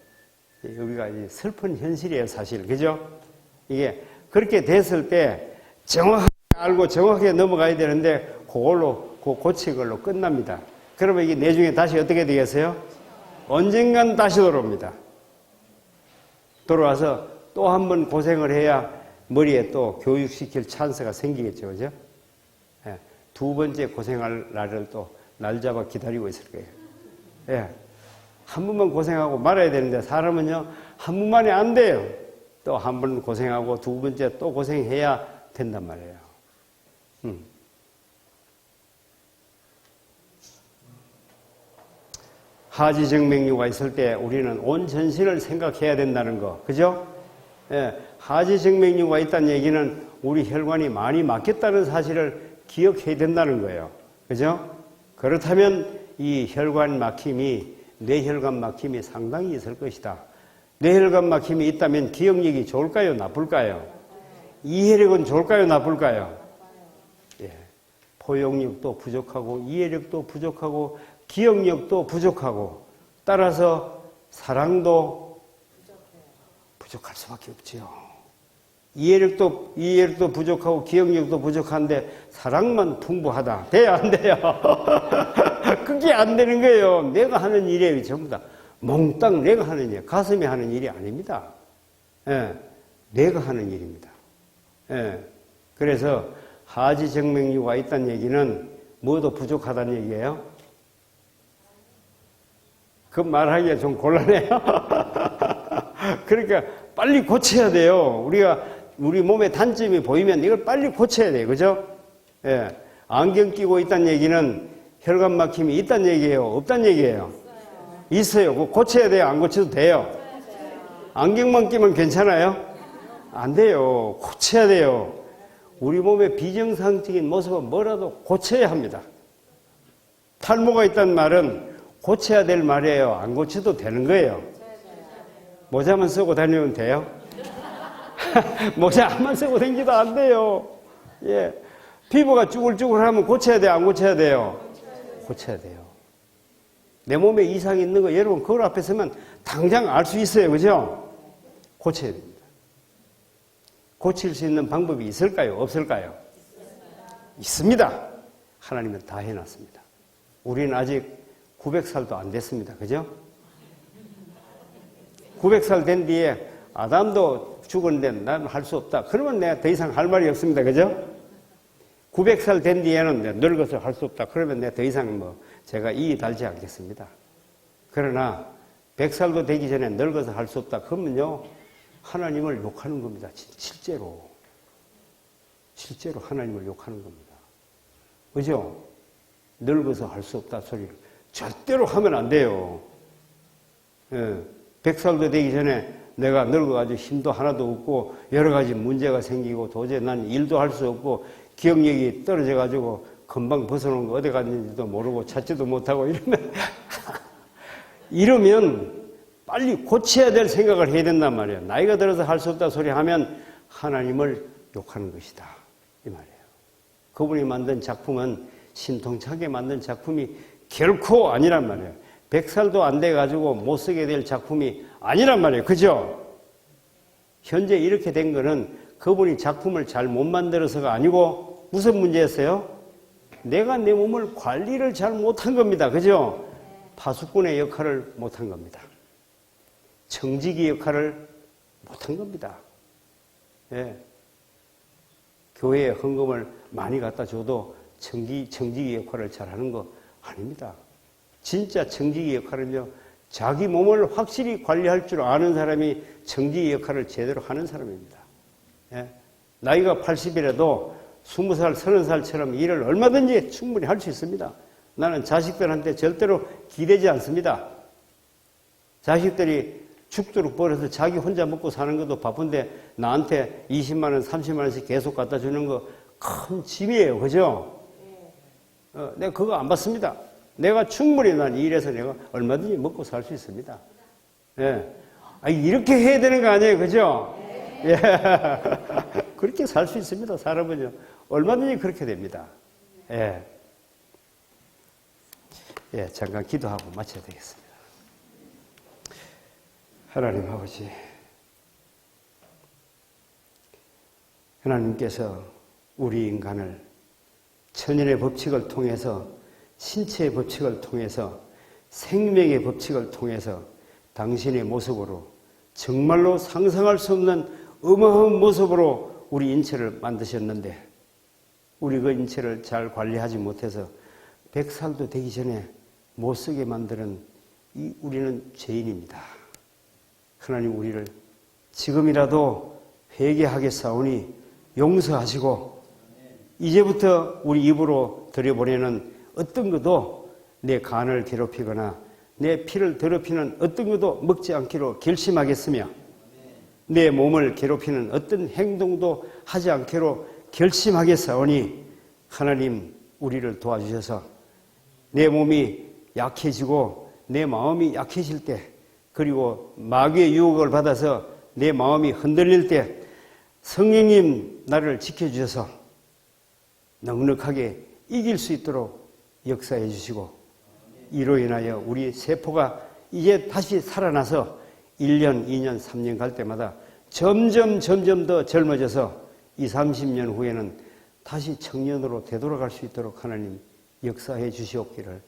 여기가 이제 슬픈 현실이에요, 사실. 그죠? 이게 그렇게 됐을 때 정확하게 알고 정확하게 넘어가야 되는데 그걸로, 고친 걸로 끝납니다. 그러면 이게 나중에 다시 어떻게 되겠어요? 언젠간 다시 돌아옵니다. 돌아와서 또 한 번 고생을 해야 머리에 또 교육시킬 찬스가 생기겠죠. 그죠? 예, 두 번째 고생할 날을 또 날 잡아 기다리고 있을 거예요. 예, 한 번만 고생하고 말아야 되는데 사람은요, 한 번만에 안 돼요. 또 한 번 고생하고 두 번째 또 고생해야 된단 말이에요. 하지정맥류가 있을 때 우리는 온 전신을 생각해야 된다는 거. 그죠? 하지정맥류가 있다는 얘기는 우리 혈관이 많이 막혔다는 사실을 기억해야 된다는 거예요. 그죠? 그렇다면 이 혈관 막힘이, 뇌혈관 막힘이 상당히 있을 것이다. 뇌혈관 막힘이 있다면 기억력이 좋을까요? 나쁠까요? 이해력은 좋을까요? 나쁠까요? 예. 포용력도 부족하고, 이해력도 부족하고, 기억력도 부족하고, 따라서 사랑도 부족할 수밖에 없지요. 이해력도 부족하고 기억력도 부족한데 사랑만 풍부하다. 돼야 안 돼요? 그게 안 되는 거예요. 내가 하는 일이 전부 다 몽땅 내가 하는 일, 가슴이 하는 일이 아닙니다. 예, 내가 하는 일입니다. 예, 그래서 하지정맥류가 있다는 얘기는 뭐도 부족하다는 얘기예요? 그 말하기가 좀 곤란해요. 그러니까 빨리 고쳐야 돼요. 우리 몸에 단점이 보이면 이걸 빨리 고쳐야 돼요. 그죠? 예. 안경 끼고 있다는 얘기는 혈관 막힘이 있다는 얘기예요? 없다는 얘기예요? 있어요. 그거 고쳐야 돼요? 안 고쳐도 돼요? 안경만 끼면 괜찮아요? 안 돼요. 고쳐야 돼요. 우리 몸의 비정상적인 모습은 뭐라도 고쳐야 합니다. 탈모가 있다는 말은 고쳐야 될 말이에요. 안 고쳐도 되는 거예요. 모자만 쓰고 다니면 돼요? 모자 안만 쓰고 다니기도 안 돼요. 예. 피부가 쭈글쭈글하면 고쳐야 돼요? 안 고쳐야 돼요? 고쳐야 돼요. 내 몸에 이상이 있는 거 여러분 그걸 앞에 서면 당장 알 수 있어요. 그죠? 고쳐야 됩니다. 고칠 수 있는 방법이 있을까요? 없을까요? 있습니다. 하나님은 다 해놨습니다. 우리는 아직 900살도 안 됐습니다. 그죠? 900살 된 뒤에 아담도 죽었는데 난 할 수 없다. 그러면 내가 더 이상 할 말이 없습니다. 그죠? 900살 된 뒤에는 내가 늙어서 할 수 없다. 그러면 내가 더 이상 제가 이의 달지 않겠습니다. 그러나 100살도 되기 전에 늙어서 할 수 없다. 그러면요, 하나님을 욕하는 겁니다. 실제로 하나님을 욕하는 겁니다. 그죠? 늙어서 할 수 없다 소리를 절대로 하면 안 돼요. 예, 100살도 되기 전에 내가 늙어가지고 힘도 하나도 없고 여러 가지 문제가 생기고 도저히 난 일도 할 수 없고 기억력이 떨어져가지고 금방 벗어놓은 거 어디 갔는지도 모르고 찾지도 못하고 이러면 빨리 고쳐야 될 생각을 해야 된단 말이에요. 나이가 들어서 할 수 없다 소리 하면 하나님을 욕하는 것이다. 이 말이에요. 그분이 만든 작품은 신통차게 만든 작품이 결코 아니란 말이에요. 100살도 안 돼가지고 못 쓰게 될 작품이 아니란 말이에요. 그죠? 현재 이렇게 된 거는 그분이 작품을 잘 못 만들어서가 아니고 무슨 문제였어요? 내가 내 몸을 관리를 잘 못한 겁니다. 그죠? 파수꾼의 역할을 못한 겁니다. 청지기 역할을 못한 겁니다. 예. 교회에 헌금을 많이 갖다 줘도 청지기 역할을 잘하는 거 아닙니다. 진짜 청지기 역할은요, 자기 몸을 확실히 관리할 줄 아는 사람이 청지기 역할을 제대로 하는 사람입니다. 예? 나이가 80이라도 20살, 30살처럼 일을 얼마든지 충분히 할 수 있습니다. 나는 자식들한테 절대로 기대지 않습니다. 자식들이 죽도록 벌어서 자기 혼자 먹고 사는 것도 바쁜데 나한테 20만 원, 30만 원씩 계속 갖다 주는 거 큰 짐이에요. 그죠? 내가 그거 안 받습니다. 내가 충분히 난 일해서 내가 얼마든지 먹고 살 수 있습니다. 예. 이렇게 해야 되는 거 아니에요. 그죠? 예. 그렇게 살 수 있습니다. 사람은요. 얼마든지 그렇게 됩니다. 예. 예, 잠깐 기도하고 마쳐야 되겠습니다. 하나님 아버지, 하나님께서 우리 인간을 천연의 법칙을 통해서, 신체의 법칙을 통해서, 생명의 법칙을 통해서 당신의 모습으로, 정말로 상상할 수 없는 어마어마한 모습으로 우리 인체를 만드셨는데 우리 그 인체를 잘 관리하지 못해서 100살도 되기 전에 못 쓰게 만드는 우리는 죄인입니다. 하나님, 우리를 지금이라도 회개하겠사오니 용서하시고 이제부터 우리 입으로 들여보내는 어떤 것도 내 간을 괴롭히거나 내 피를 더럽히는 어떤 것도 먹지 않기로 결심하겠으며 내 몸을 괴롭히는 어떤 행동도 하지 않기로 결심하겠사오니 하나님 우리를 도와주셔서 내 몸이 약해지고 내 마음이 약해질 때, 그리고 마귀의 유혹을 받아서 내 마음이 흔들릴 때 성령님 나를 지켜주셔서 넉넉하게 이길 수 있도록 역사해 주시고, 이로 인하여 우리 세포가 이제 다시 살아나서 1년, 2년, 3년 갈 때마다 점점 더 젊어져서 20, 30년 후에는 다시 청년으로 되돌아갈 수 있도록 하나님 역사해 주시옵기를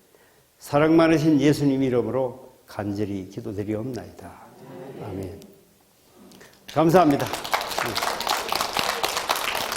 사랑 많으신 예수님 이름으로 간절히 기도드리옵나이다. 아멘. 감사합니다.